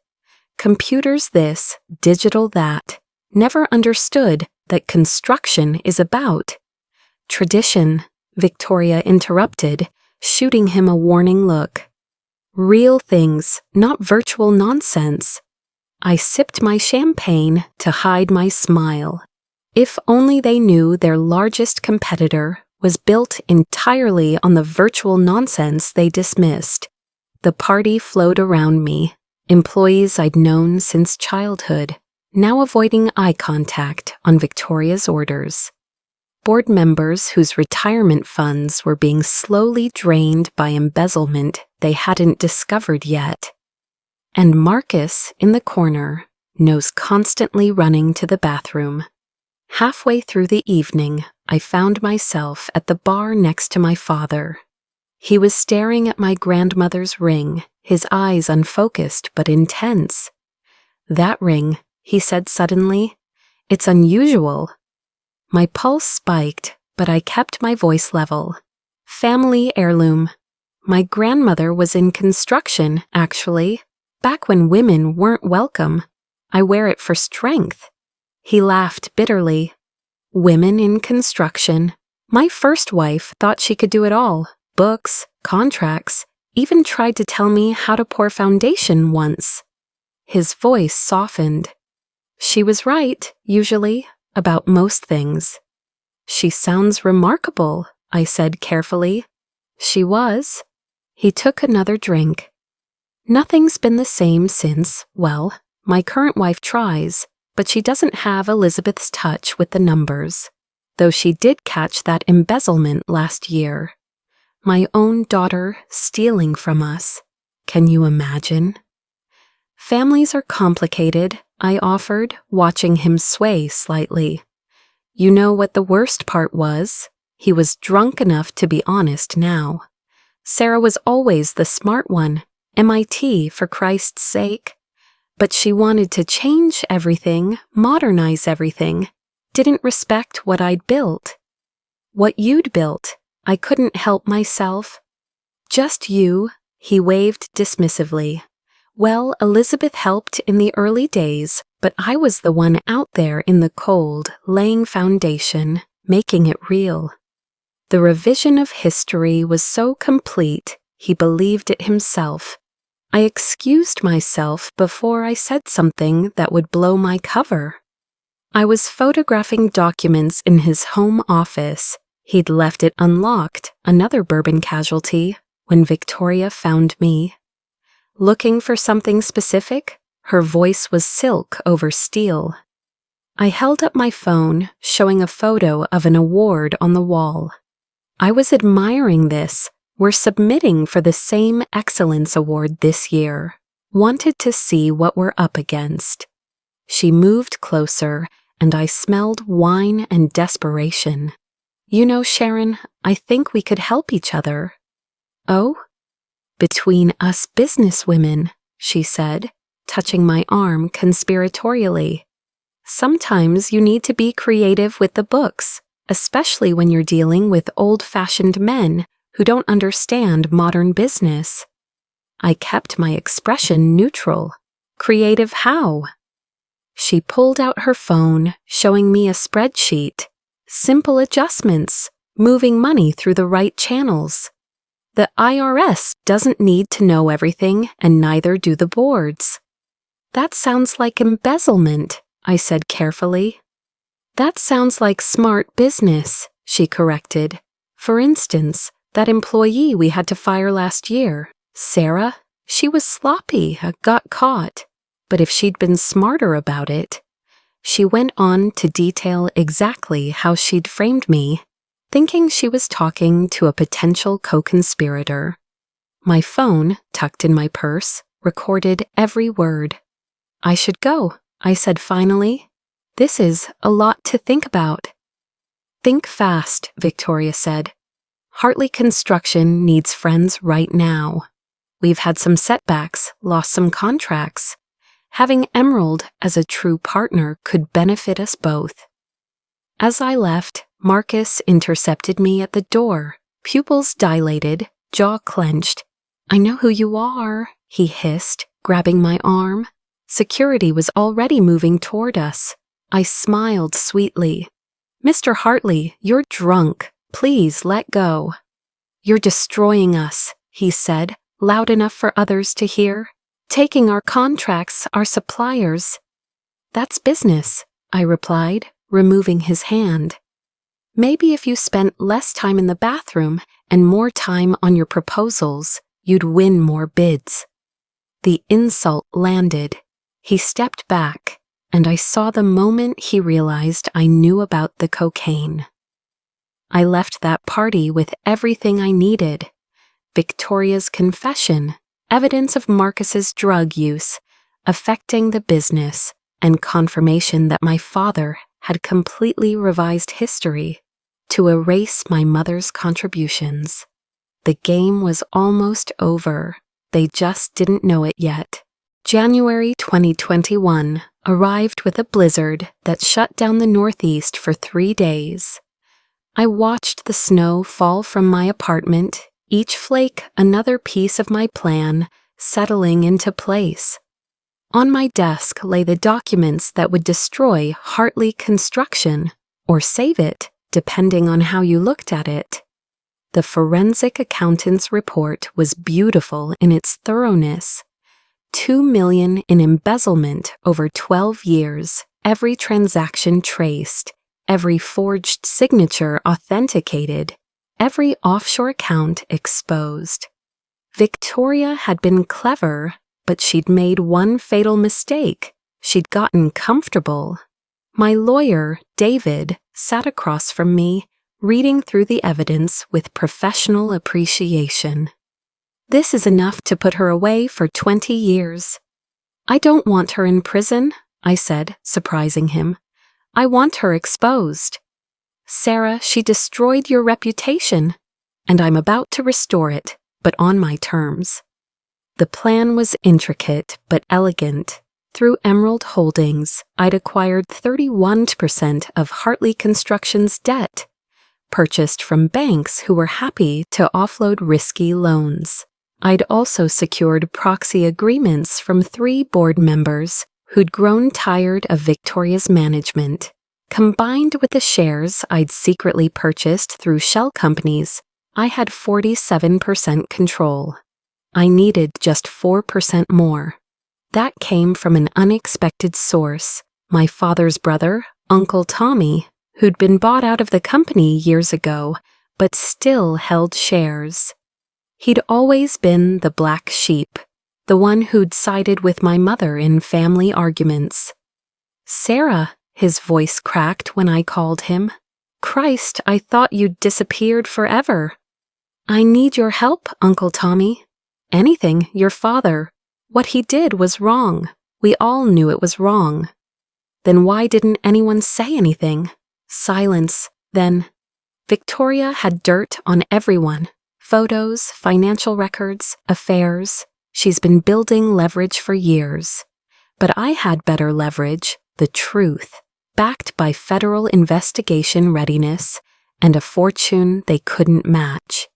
Computers this, digital that. Never understood that construction is about." "Tradition," Victoria interrupted, shooting him a warning look. "Real things, not virtual nonsense." I sipped my champagne to hide my smile. If only they knew their largest competitor was built entirely on the virtual nonsense they dismissed. The party flowed around me, employees I'd known since childhood, now avoiding eye contact on Victoria's orders. Board members whose retirement funds were being slowly drained by embezzlement they hadn't discovered yet. And Marcus, in the corner, nose constantly running to the bathroom. Halfway through the evening, I found myself at the bar next to my father. He was staring at my grandmother's ring, his eyes unfocused but intense. "That ring," he said suddenly, "it's unusual." My pulse spiked, but I kept my voice level. "Family heirloom. My grandmother was in construction, actually, back when women weren't welcome. I wear it for strength." He laughed bitterly. "Women in construction. My first wife thought she could do it all. Books, contracts, even tried to tell me how to pour foundation once." His voice softened. "She was right, usually, about most things." "She sounds remarkable," I said carefully. "She was." He took another drink. "Nothing's been the same since, well, my current wife tries, but she doesn't have Elizabeth's touch with the numbers, though she did catch that embezzlement last year. My own daughter stealing from us. Can you imagine?" "Families are complicated," I offered, watching him sway slightly. "You know what the worst part was? He was drunk enough to be honest now. Sarah was always the smart one, MIT for Christ's sake. But she wanted to change everything, modernize everything, didn't respect what I'd built." "What you'd built." I couldn't help myself. "Just you," he waved dismissively. "Well, Elizabeth helped in the early days, but I was the one out there in the cold, laying foundation, making it real." The revision of history was so complete, he believed it himself. I excused myself before I said something that would blow my cover. I was photographing documents in his home office. He'd left it unlocked, another bourbon casualty, when Victoria found me. "Looking for something specific?" Her voice was silk over steel. I held up my phone, showing a photo of an award on the wall. I was admiring this. We're submitting for the same excellence award this year. Wanted to see what we're up against. She moved closer, and I smelled wine and desperation. You know, Sharon, I think we could help each other. Oh? Between us businesswomen, she said, touching my arm conspiratorially. Sometimes you need to be creative with the books, especially when you're dealing with old-fashioned men who don't understand modern business. I kept my expression neutral. Creative how? She pulled out her phone, showing me a spreadsheet. Simple adjustments, moving money through the right channels. The IRS doesn't need to know everything, and neither do the boards. That sounds like embezzlement, I said carefully. That sounds like smart business, she corrected. For instance, that employee we had to fire last year, Sarah, she was sloppy, got caught. But if she'd been smarter about it. She went on to detail exactly how she'd framed me, thinking she was talking to a potential co-conspirator. My phone, tucked in my purse, recorded every word. I should go, I said finally. This is a lot to think about. Think fast, Victoria said. Hartley Construction needs friends right now. We've had some setbacks, lost some contracts. Having Emerald as a true partner could benefit us both. As I left, Marcus intercepted me at the door, pupils dilated, jaw clenched. I know who you are, he hissed, grabbing my arm. Security was already moving toward us. I smiled sweetly. Mr. Hartley, you're drunk. Please let go. You're destroying us, he said, loud enough for others to hear. Taking our contracts, our suppliers. That's business, I replied, removing his hand. Maybe if you spent less time in the bathroom and more time on your proposals, you'd win more bids. The insult landed. He stepped back, and I saw the moment he realized I knew about the cocaine. I left that party with everything I needed. Victoria's confession, evidence of Marcus's drug use, affecting the business, and confirmation that my father had completely revised history to erase my mother's contributions. The game was almost over. They just didn't know it yet. January 2021 arrived with a blizzard that shut down the Northeast for 3 days. I watched the snow fall from my apartment, each flake another piece of my plan settling into place. On my desk lay the documents that would destroy Hartley Construction, or save it, depending on how you looked at it. The forensic accountant's report was beautiful in its thoroughness. $2 million in embezzlement over 12 years, every transaction traced, every forged signature authenticated, every offshore account exposed. Victoria had been clever, but she'd made one fatal mistake. She'd gotten comfortable. My lawyer, David, sat across from me, reading through the evidence with professional appreciation. This is enough to put her away for 20 years. I don't want her in prison, I said, surprising him. I want her exposed. Sarah, she destroyed your reputation, and I'm about to restore it, but on my terms. The plan was intricate but elegant. Through Emerald Holdings, I'd acquired 31% of Hartley Construction's debt, purchased from banks who were happy to offload risky loans. I'd also secured proxy agreements from 3 board members who'd grown tired of Victoria's management. Combined with the shares I'd secretly purchased through shell companies, I had 47% control. I needed just 4% more. That came from an unexpected source, my father's brother, Uncle Tommy, who'd been bought out of the company years ago, but still held shares. He'd always been the black sheep, the one who'd sided with my mother in family arguments. Sarah, his voice cracked when I called him. Christ, I thought you'd disappeared forever. I need your help, Uncle Tommy. Anything, your father. What he did was wrong. We all knew it was wrong. Then why didn't anyone say anything? Silence. Then Victoria had dirt on everyone. Photos, financial records, affairs. She's been building leverage for years. But I had better leverage, the truth, backed by federal investigation readiness and a fortune they couldn't match.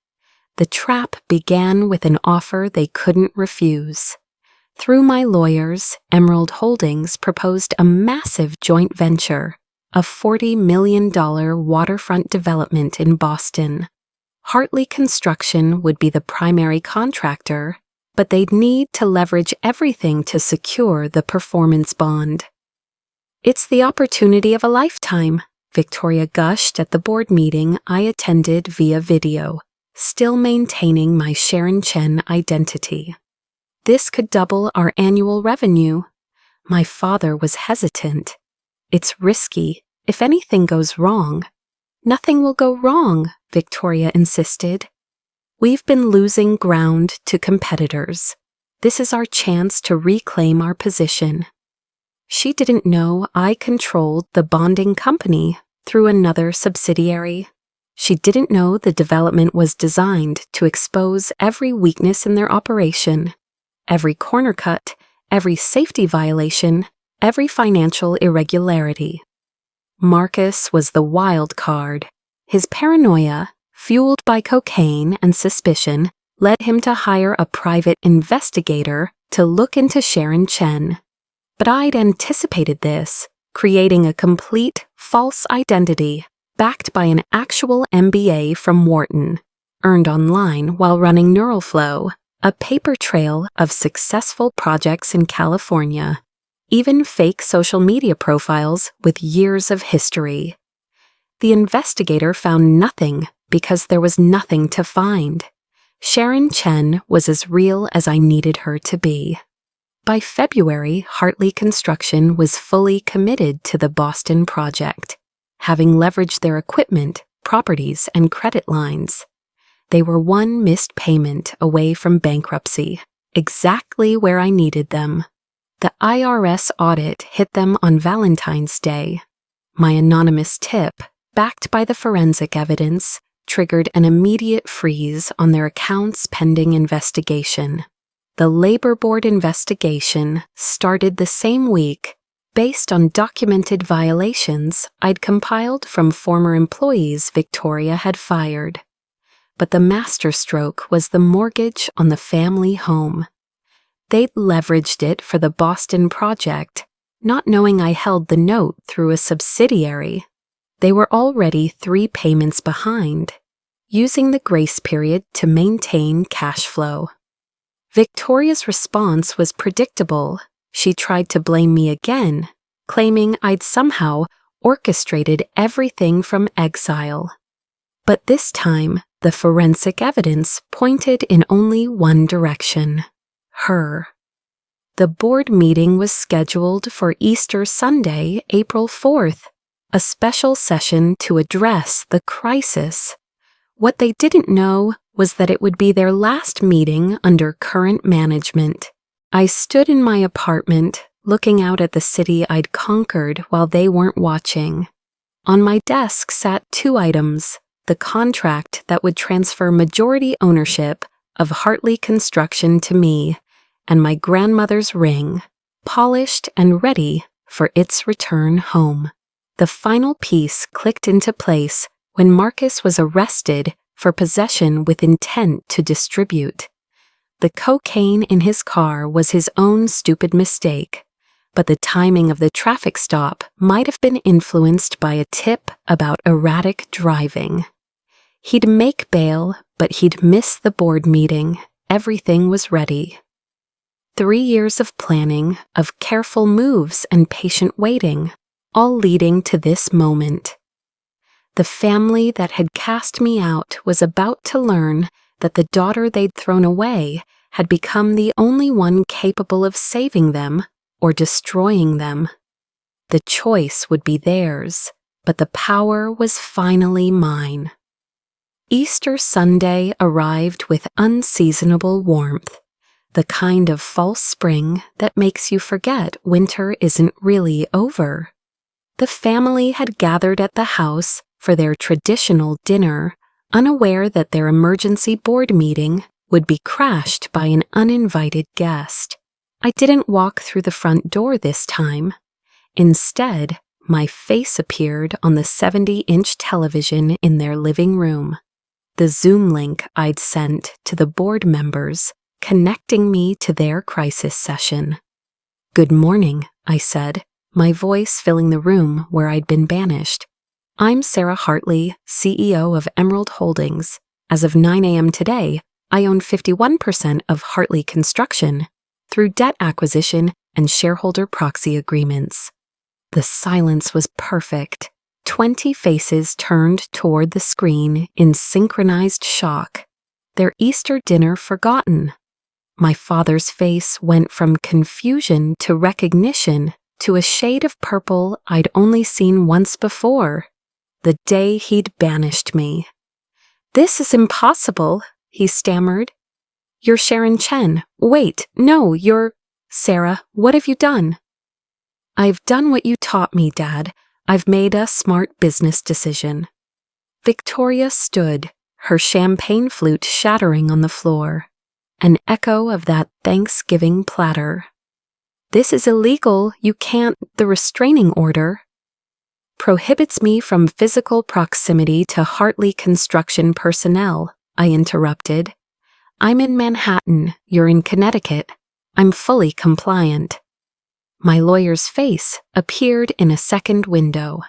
The trap began with an offer they couldn't refuse. Through my lawyers, Emerald Holdings proposed a massive joint venture, a $40 million waterfront development in Boston. Hartley Construction would be the primary contractor, but they'd need to leverage everything to secure the performance bond. It's the opportunity of a lifetime, Victoria gushed at the board meeting I attended via video, still maintaining my Sharon Chen identity. This could double our annual revenue. My father was hesitant. It's risky. If anything goes wrong. Nothing will go wrong, Victoria insisted. We've been losing ground to competitors. This is our chance to reclaim our position. She didn't know I controlled the bonding company through another subsidiary. She didn't know the development was designed to expose every weakness in their operation, every corner cut, every safety violation, every financial irregularity. Marcus was the wild card. His paranoia, fueled by cocaine and suspicion, led him to hire a private investigator to look into Sharon Chen. But I'd anticipated this, creating a complete false identity backed by an actual MBA from Wharton, earned online while running NeuralFlow, a paper trail of successful projects in California, even fake social media profiles with years of history. The investigator found nothing because there was nothing to find. Sharon Chen was as real as I needed her to be. By February, Hartley Construction was fully committed to the Boston project, having leveraged their equipment, properties, and credit lines. They were one missed payment away from bankruptcy, exactly where I needed them. The IRS audit hit them on Valentine's Day. My anonymous tip, backed by the forensic evidence, triggered an immediate freeze on their accounts pending investigation. The Labor Board investigation started the same week based on documented violations I'd compiled from former employees Victoria had fired. But the masterstroke was the mortgage on the family home. They'd leveraged it for the Boston project, not knowing I held the note through a subsidiary. They were already 3 payments behind, using the grace period to maintain cash flow. Victoria's response was predictable. She tried to blame me again, claiming I'd somehow orchestrated everything from exile. But this time, the forensic evidence pointed in only one direction: her. The board meeting was scheduled for Easter Sunday, April 4th, a special session to address the crisis. What they didn't know was that it would be their last meeting under current management. I stood in my apartment, looking out at the city I'd conquered while they weren't watching. On my desk sat 2 items: the contract that would transfer majority ownership of Hartley Construction to me, and my grandmother's ring, polished and ready for its return home. The final piece clicked into place when Marcus was arrested for possession with intent to distribute. The cocaine in his car was his own stupid mistake, but the timing of the traffic stop might have been influenced by a tip about erratic driving. He'd make bail, but he'd miss the board meeting. Everything was ready. 3 years of planning, of careful moves and patient waiting, all leading to this moment. The family that had cast me out was about to learn that the daughter they'd thrown away had become the only one capable of saving them or destroying them. The choice would be theirs, but the power was finally mine. Easter Sunday arrived with unseasonable warmth, the kind of false spring that makes you forget winter isn't really over. The family had gathered at the house for their traditional dinner, unaware that their emergency board meeting would be crashed by an uninvited guest. I didn't walk through the front door this time. Instead, my face appeared on the 70-inch television in their living room. The Zoom link I'd sent to the board members, connecting me to their crisis session. "Good morning," I said, my voice filling the room where I'd been banished. "I'm Sarah Hartley, CEO of Emerald Holdings. As of 9 a.m. today, I own 51% of Hartley Construction through debt acquisition and shareholder proxy agreements." The silence was perfect. 20 faces turned toward the screen in synchronized shock, their Easter dinner forgotten. My father's face went from confusion to recognition to a shade of purple I'd only seen once before, the day he'd banished me. "This is impossible," he stammered. "You're Sharon Chen. Wait, no, you're—" "Sarah, what have you done?" "I've done what you taught me, Dad. I've made a smart business decision." Victoria stood, her champagne flute shattering on the floor, an echo of that Thanksgiving platter. "This is illegal. You can't. The restraining order prohibits me from physical proximity to Hartley Construction personnel," I interrupted. "I'm in Manhattan. You're in Connecticut. I'm fully compliant." My lawyer's face appeared in a second window.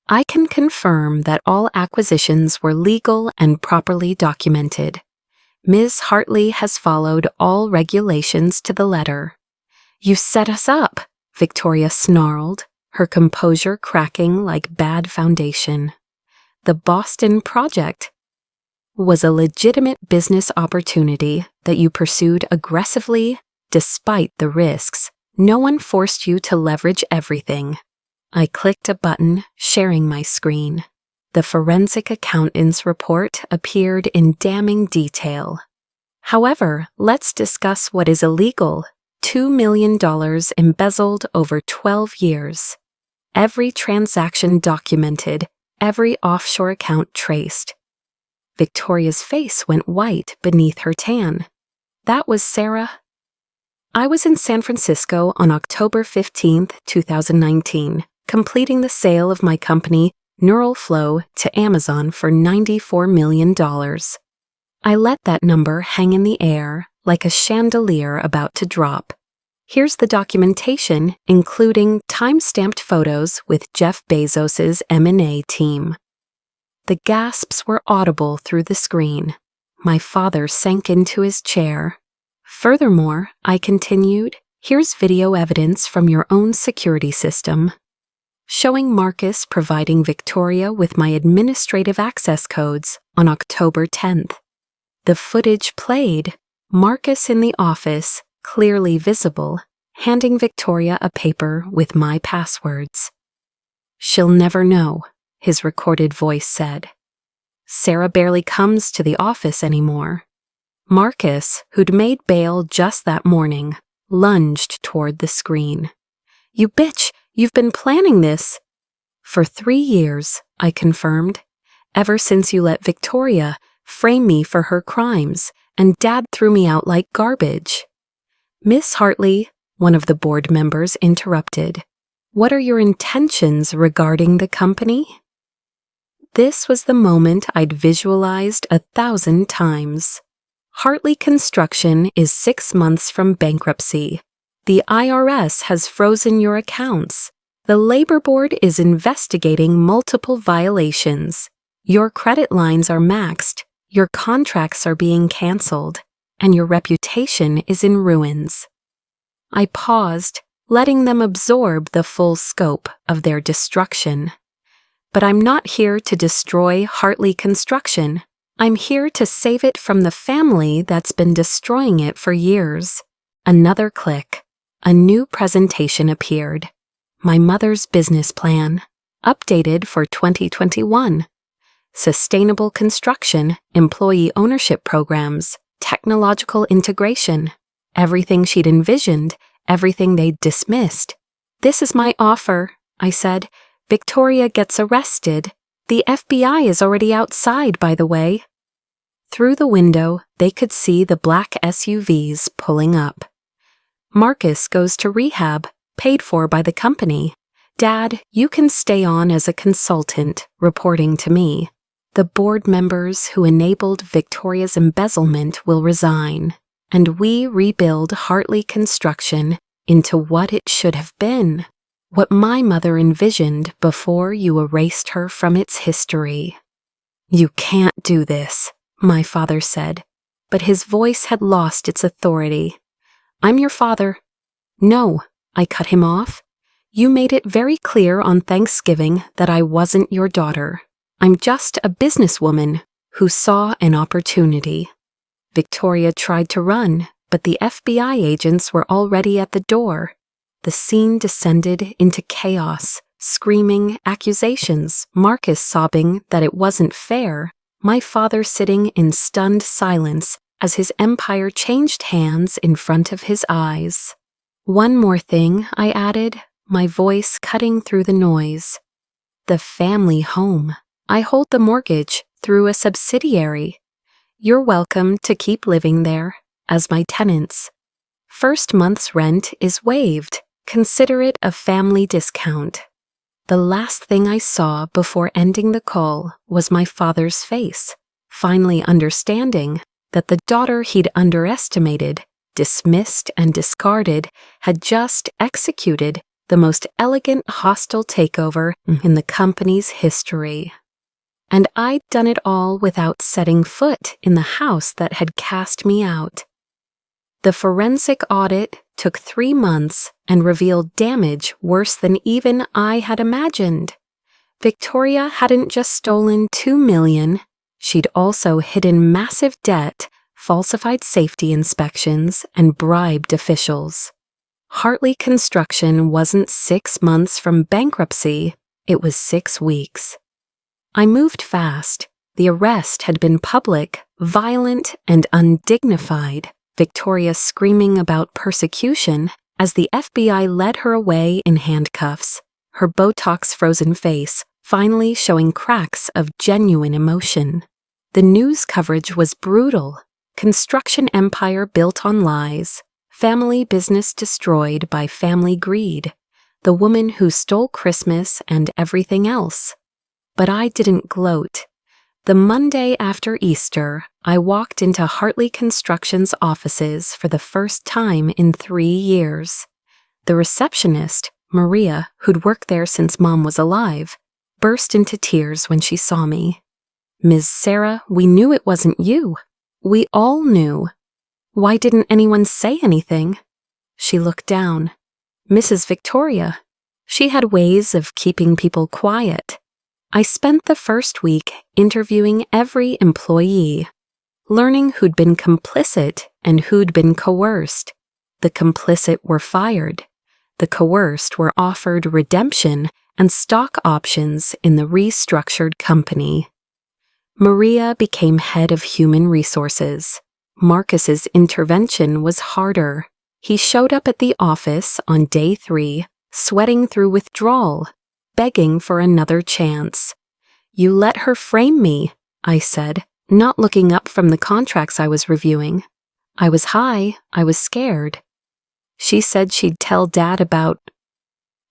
"I can confirm that all acquisitions were legal and properly documented. Ms. Hartley has followed all regulations to the letter." "You set us up," Victoria snarled, her composure cracking like bad foundation. "The Boston project was a legitimate business opportunity that you pursued aggressively despite the risks. No one forced you to leverage everything." I clicked a button, sharing my screen. The forensic accountant's report appeared in damning detail. "However, let's discuss what is illegal. $2 million embezzled over 12 years. Every transaction documented, every offshore account traced." Victoria's face went white beneath her tan. "That was Sarah." "I was in San Francisco on October 15, 2019, completing the sale of my company, Neural Flow, to Amazon for $94 million. I let that number hang in the air like a chandelier about to drop. Here's the documentation, including time-stamped photos with Jeff Bezos's M&A team." The gasps were audible through the screen. My father sank into his chair. "Furthermore," I continued, "here's video evidence from your own security system, showing Marcus providing Victoria with my administrative access codes on October 10th. The footage played, Marcus in the office, clearly visible, handing Victoria a paper with my passwords. "She'll never know," his recorded voice said. "Sarah barely comes to the office anymore." Marcus, who'd made bail just that morning, lunged toward the screen. "You bitch, you've been planning this." "For 3 years," I confirmed. "Ever since you let Victoria frame me for her crimes, and Dad threw me out like garbage." "Miss Hartley," one of the board members interrupted, "what are your intentions regarding the company?" This was the moment I'd visualized 1,000 times. Hartley Construction is 6 months from bankruptcy. The IRS has frozen your accounts. The Labor Board is investigating multiple violations. Your credit lines are maxed, your contracts are being canceled, and your reputation is in ruins. I paused, letting them absorb the full scope of their destruction. But I'm not here to destroy Hartley Construction. I'm here to save it from the family that's been destroying it for years. Another click. A new presentation appeared. My mother's business plan. updated for 2021. Sustainable construction, employee ownership programs, technological integration. Everything she'd envisioned, everything they'd dismissed. "This is my offer," I said. "Victoria gets arrested. The FBI is already outside, by the way." Through the window, they could see the black SUVs pulling up. "Marcus goes to rehab, paid for by the company. Dad, you can stay on as a consultant, reporting to me. The board members who enabled Victoria's embezzlement will resign, and we rebuild Hartley Construction into what it should have been, what my mother envisioned before you erased her from its history." "You can't do this," my father said, but his voice had lost its authority. "I'm your father." "No," I cut him off. "You made it very clear on Thanksgiving that I wasn't your daughter. I'm just a businesswoman who saw an opportunity." Victoria tried to run, but the FBI agents were already at the door. The scene descended into chaos, screaming accusations, Marcus sobbing that it wasn't fair, my father sitting in stunned silence as his empire changed hands in front of his eyes. "One more thing," I added, my voice cutting through the noise. "The family home. I hold the mortgage through a subsidiary. You're welcome to keep living there as my tenants. First month's rent is waived. Consider it a family discount." The last thing I saw before ending the call was my father's face, finally understanding that the daughter he'd underestimated, dismissed, and discarded had just executed the most elegant hostile takeover in the company's history. And I'd done it all without setting foot in the house that had cast me out. The forensic audit took 3 months and revealed damage worse than even I had imagined. Victoria hadn't just stolen $2 million, she'd also hidden massive debt, falsified safety inspections, and bribed officials. Hartley Construction wasn't 6 months from bankruptcy, it was 6 weeks. I moved fast. The arrest had been public, violent, and undignified, Victoria screaming about persecution as the FBI led her away in handcuffs, her Botox-frozen face finally showing cracks of genuine emotion. The news coverage was brutal. Construction empire built on lies, family business destroyed by family greed, the woman who stole Christmas and everything else. But I didn't gloat. The Monday after Easter, I walked into Hartley Construction's offices for the first time in 3 years. The receptionist, Maria, who'd worked there since Mom was alive, burst into tears when she saw me. "Ms. Sarah, we knew it wasn't you. We all knew. Why didn't anyone say anything?" She looked down. "Mrs. Victoria." She had ways of keeping people quiet. I spent the first week interviewing every employee, learning who'd been complicit and who'd been coerced. The complicit were fired. The coerced were offered redemption and stock options in the restructured company. Maria became head of human resources. Marcus's intervention was harder. He showed up at the office on day 3, sweating through withdrawal, begging for another chance. "You let her frame me," I said, not looking up from the contracts I was reviewing. I was high, I was scared. She said she'd tell Dad about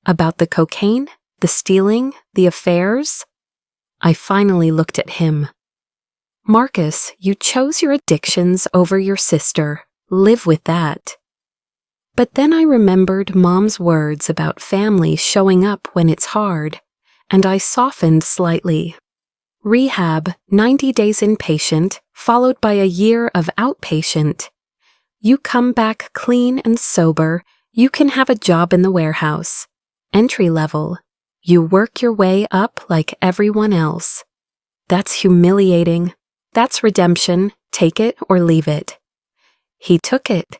the cocaine, the stealing, the affairs. I finally looked at him. "Marcus, you chose your addictions over your sister. Live with that." But then I remembered Mom's words about family showing up when it's hard, and I softened slightly. Rehab, 90 days inpatient, followed by a year of outpatient. You come back clean and sober, you can have a job in the warehouse. Entry level. You work your way up like everyone else. That's humiliating. That's redemption. Take it or leave it. He took it.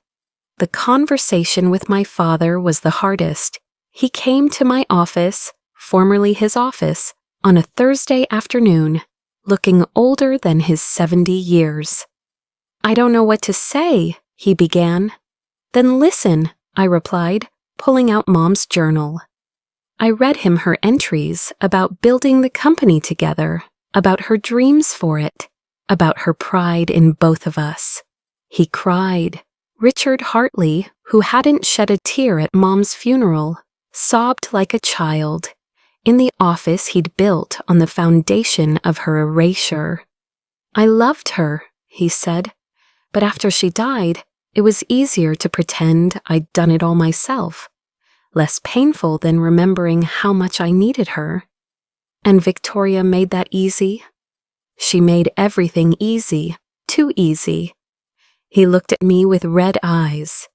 The conversation with my father was the hardest. He came to my office, formerly his office, on a Thursday afternoon, looking older than his 70 years. "I don't know what to say," he began. "Then listen," I replied, pulling out Mom's journal. I read him her entries about building the company together, about her dreams for it, about her pride in both of us. He cried. Richard Hartley, who hadn't shed a tear at Mom's funeral, sobbed like a child. In the office he'd built on the foundation of her erasure. "I loved her," he said, "but after she died, it was easier to pretend I'd done it all myself, less painful than remembering how much I needed her. And Victoria made that easy. She made everything easy, too easy." He looked at me with red eyes.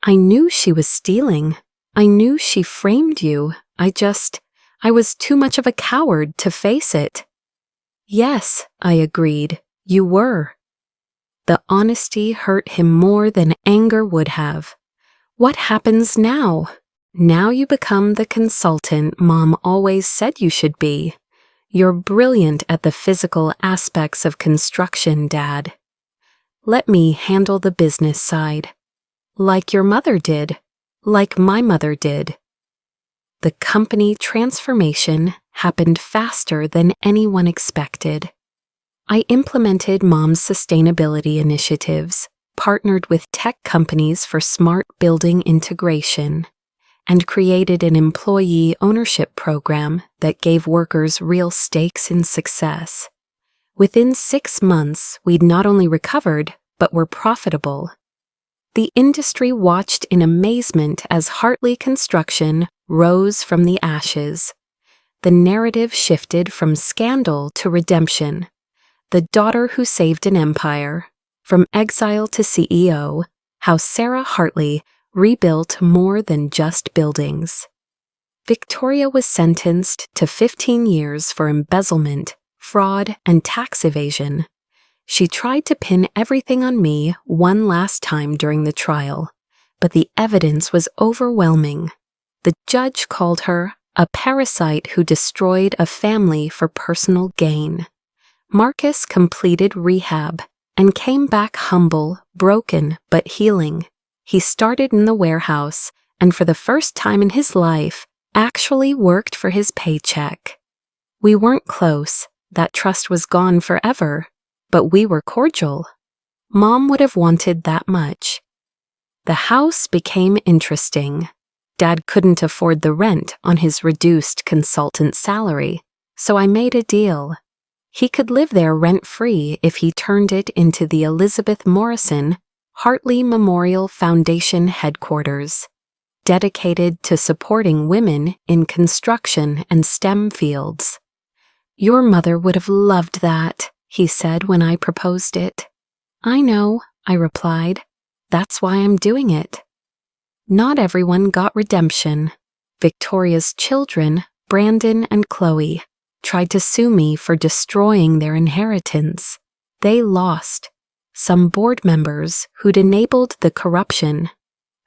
"I knew she was stealing. I knew she framed you. I was too much of a coward to face it." "Yes," I agreed, "you were." The honesty hurt him more than anger would have. "What happens now? Now you become the consultant Mom always said you should be. You're brilliant at the physical aspects of construction, Dad. Let me handle the business side. Like your mother did. Like my mother did." The company transformation happened faster than anyone expected. I implemented Mom's sustainability initiatives, partnered with tech companies for smart building integration, and created an employee ownership program that gave workers real stakes in success. Within 6 months, we'd not only recovered, but were profitable. The industry watched in amazement as Hartley Construction rose from the ashes. The narrative shifted from scandal to redemption. The daughter who saved an empire. From exile to CEO, how Sarah Hartley rebuilt more than just buildings. Victoria was sentenced to 15 years for embezzlement, fraud, and tax evasion. She tried to pin everything on me one last time during the trial, but the evidence was overwhelming. The judge called her a parasite who destroyed a family for personal gain. Marcus completed rehab and came back humble, broken, but healing. He started in the warehouse and for the first time in his life actually worked for his paycheck. We weren't close, that trust was gone forever, but we were cordial. Mom would have wanted that much. The house became interesting. Dad couldn't afford the rent on his reduced consultant salary, so I made a deal. He could live there rent-free if he turned it into the Elizabeth Morrison Hartley Memorial Foundation headquarters, dedicated to supporting women in construction and STEM fields. "Your mother would have loved that," he said when I proposed it. "I know," I replied. "That's why I'm doing it." Not everyone got redemption. Victoria's children, Brandon and Chloe, tried to sue me for destroying their inheritance. They lost. Some board members who'd enabled the corruption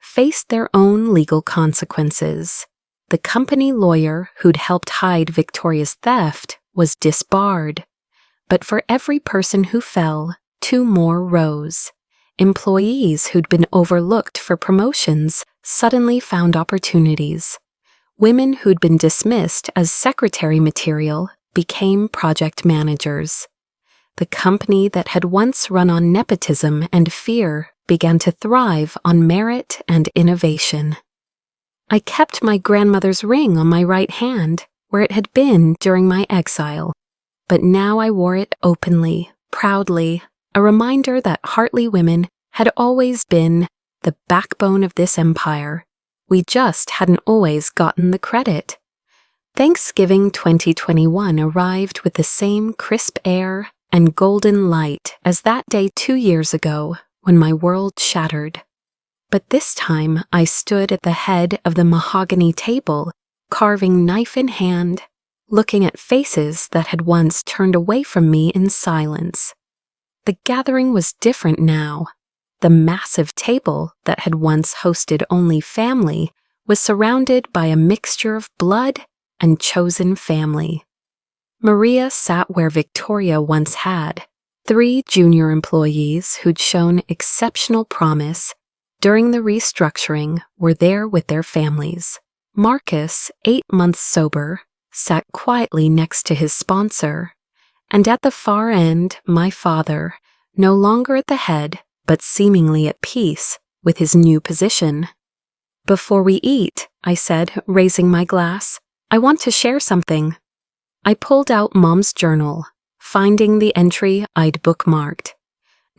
faced their own legal consequences. The company lawyer who'd helped hide Victoria's theft was disbarred. But for every person who fell, 2 more rose. Employees who'd been overlooked for promotions suddenly found opportunities. Women who'd been dismissed as secretary material became project managers. The company that had once run on nepotism and fear began to thrive on merit and innovation. I kept my grandmother's ring on my right hand, where it had been during my exile, but now I wore it openly, proudly, a reminder that Hartley women had always been the backbone of this empire. We just hadn't always gotten the credit. Thanksgiving 2021 arrived with the same crisp air and golden light as that day 2 years ago when my world shattered. But this time I stood at the head of the mahogany table, carving knife in hand, looking at faces that had once turned away from me in silence. The gathering was different now. The massive table that had once hosted only family was surrounded by a mixture of blood and chosen family. Maria sat where Victoria once had. 3 junior employees who'd shown exceptional promise during the restructuring were there with their families. Marcus, 8 months sober, sat quietly next to his sponsor, and at the far end, my father, no longer at the head, but seemingly at peace with his new position. "Before we eat," I said, raising my glass, "I want to share something." I pulled out Mom's journal, finding the entry I'd bookmarked.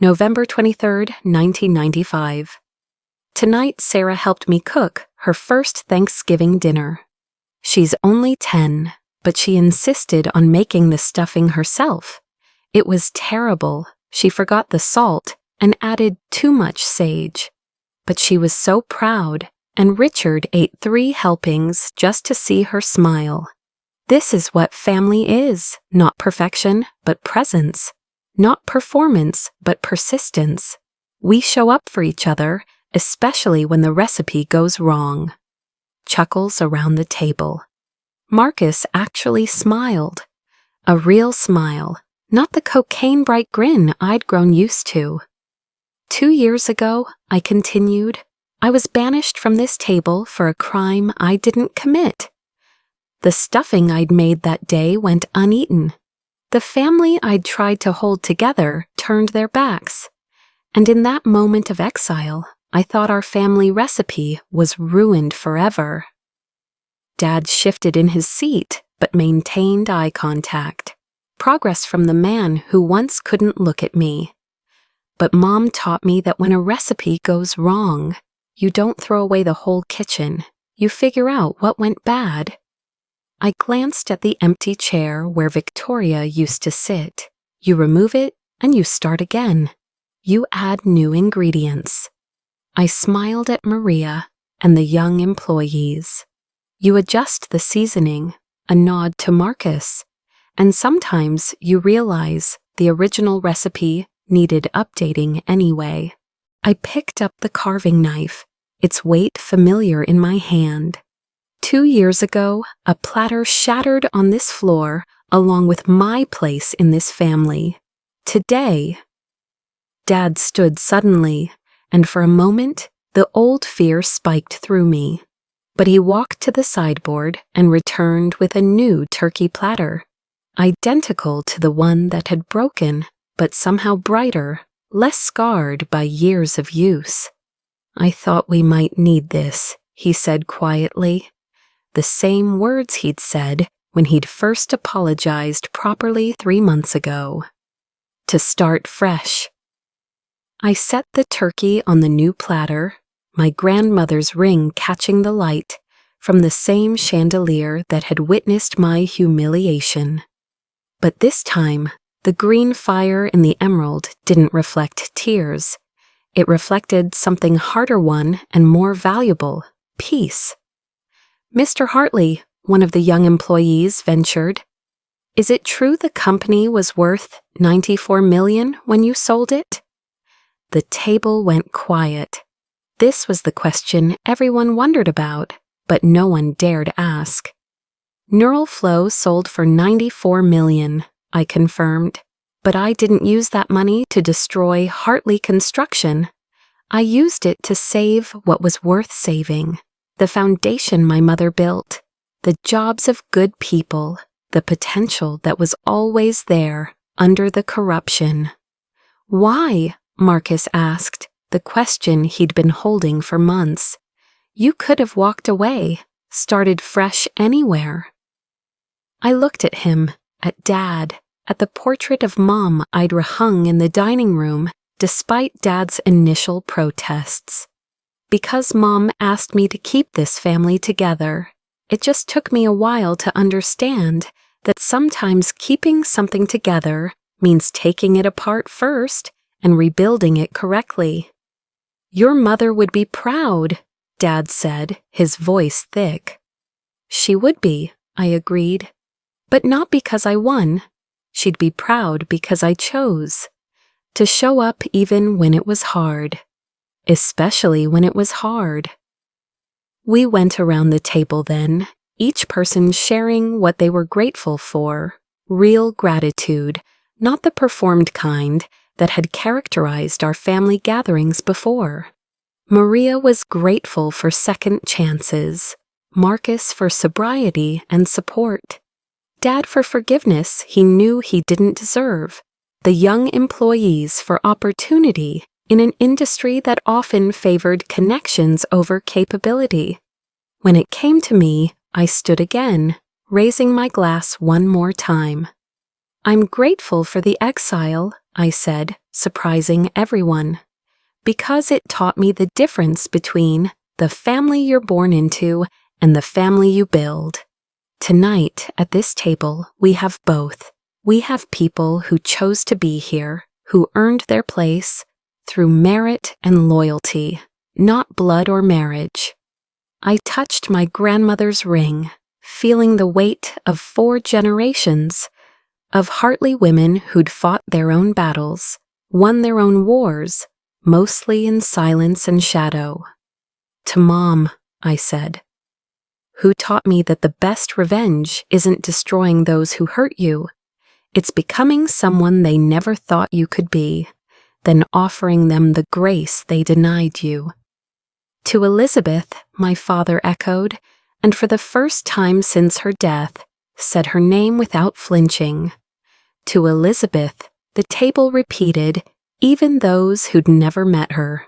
November 23rd, 1995. Tonight, Sarah helped me cook her first Thanksgiving dinner. She's only 10, but she insisted on making the stuffing herself. It was terrible. She forgot the salt and added too much sage. But she was so proud, and Richard ate 3 helpings just to see her smile. This is what family is, not perfection, but presence. Not performance, but persistence. We show up for each other, especially when the recipe goes wrong. Chuckles around the table. Marcus actually smiled. A real smile, not the cocaine-bright grin I'd grown used to. 2 years ago, I continued, I was banished from this table for a crime I didn't commit. The stuffing I'd made that day went uneaten. The family I'd tried to hold together turned their backs. And in that moment of exile, I thought our family recipe was ruined forever. Dad shifted in his seat, but maintained eye contact. Progress from the man who once couldn't look at me. But Mom taught me that when a recipe goes wrong, you don't throw away the whole kitchen. You figure out what went bad. I glanced at the empty chair where Victoria used to sit. You remove it, and you start again. You add new ingredients. I smiled at Maria and the young employees. You adjust the seasoning, a nod to Marcus, and sometimes you realize the original recipe needed updating anyway. I picked up the carving knife, its weight familiar in my hand. 2 years ago, a platter shattered on this floor along with my place in this family. Today, Dad stood suddenly, and for a moment, the old fear spiked through me. But he walked to the sideboard and returned with a new turkey platter, identical to the one that had broken, but somehow brighter, less scarred by years of use. "I thought we might need this," he said quietly. The same words he'd said when he'd first apologized properly 3 months ago. To start fresh. I set the turkey on the new platter, my grandmother's ring catching the light from the same chandelier that had witnessed my humiliation. But this time, the green fire in the emerald didn't reflect tears. It reflected something harder won and more valuable, peace. "Mr. Hartley," one of the young employees ventured, "is it true the company was worth $94 million when you sold it?" The table went quiet. This was the question everyone wondered about, but no one dared ask. "Neural Flow sold for $94 million, I confirmed. But I didn't use that money to destroy Hartley Construction. I used it to save what was worth saving. The foundation my mother built, the jobs of good people, the potential that was always there under the corruption." "Why?" Marcus asked, the question he'd been holding for months. "You could have walked away, started fresh anywhere." I looked at him, at Dad, at the portrait of Mom I'd hung in the dining room despite Dad's initial protests. Because Mom asked me to keep this family together, it just took me a while to understand that sometimes keeping something together means taking it apart first and rebuilding it correctly. "Your mother would be proud," Dad said, his voice thick. "She would be," I agreed. "But not because I won. She'd be proud because I chose to show up even when it was hard, especially when it was hard." We went around the table then, each person sharing what they were grateful for, real gratitude, not the performed kind that had characterized our family gatherings before. Maria was grateful for second chances, Marcus for sobriety and support, Dad for forgiveness he knew he didn't deserve, the young employees for opportunity in an industry that often favored connections over capability. When it came to me, I stood again, raising my glass one more time. "I'm grateful for the exile," I said, surprising everyone, "because it taught me the difference between the family you're born into and the family you build." Tonight, at this table, we have both. We have people who chose to be here, who earned their place through merit and loyalty, not blood or marriage. I touched my grandmother's ring, feeling the weight of 4 generations of Hartley women who'd fought their own battles, won their own wars, mostly in silence and shadow. "To Mom," I said, "who taught me that the best revenge isn't destroying those who hurt you. It's becoming someone they never thought you could be, then offering them the grace they denied you." "To Elizabeth," my father echoed, and for the first time since her death, said her name without flinching. "To Elizabeth," the table repeated, even those who'd never met her,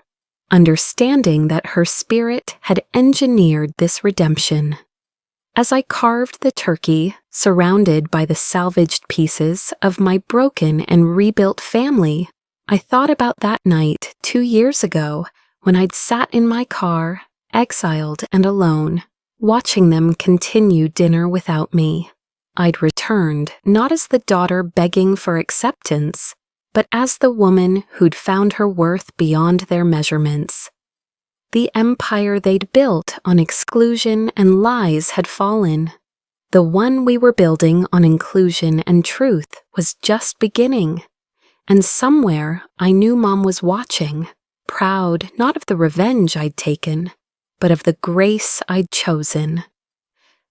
understanding that her spirit had engineered this redemption. As I carved the turkey, surrounded by the salvaged pieces of my broken and rebuilt family, I thought about that night 2 years ago when I'd sat in my car, exiled and alone, watching them continue dinner without me. I'd returned not as the daughter begging for acceptance, but as the woman who'd found her worth beyond their measurements. The empire they'd built on exclusion and lies had fallen. The one we were building on inclusion and truth was just beginning. And somewhere I knew Mom was watching, proud not of the revenge I'd taken, but of the grace I'd chosen.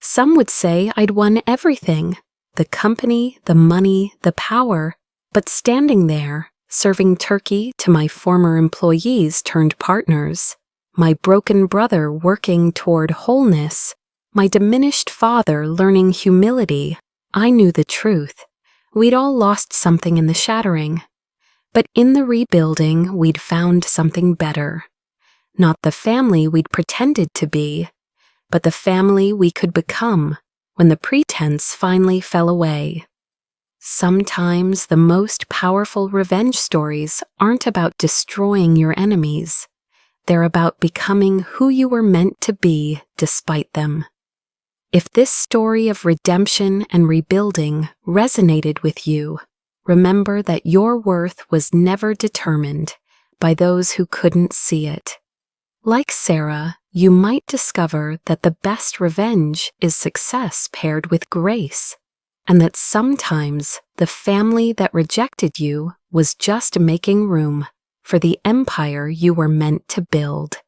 Some would say I'd won everything, the company, the money, the power, but standing there, serving turkey to my former employees turned partners, my broken brother working toward wholeness, my diminished father learning humility, I knew the truth. We'd all lost something in the shattering. But in the rebuilding, we'd found something better. Not the family we'd pretended to be, but the family we could become when the pretense finally fell away. Sometimes the most powerful revenge stories aren't about destroying your enemies. They're about becoming who you were meant to be despite them. If this story of redemption and rebuilding resonated with you, remember that your worth was never determined by those who couldn't see it. Like Sarah, you might discover that the best revenge is success paired with grace, and that sometimes the family that rejected you was just making room for the empire you were meant to build.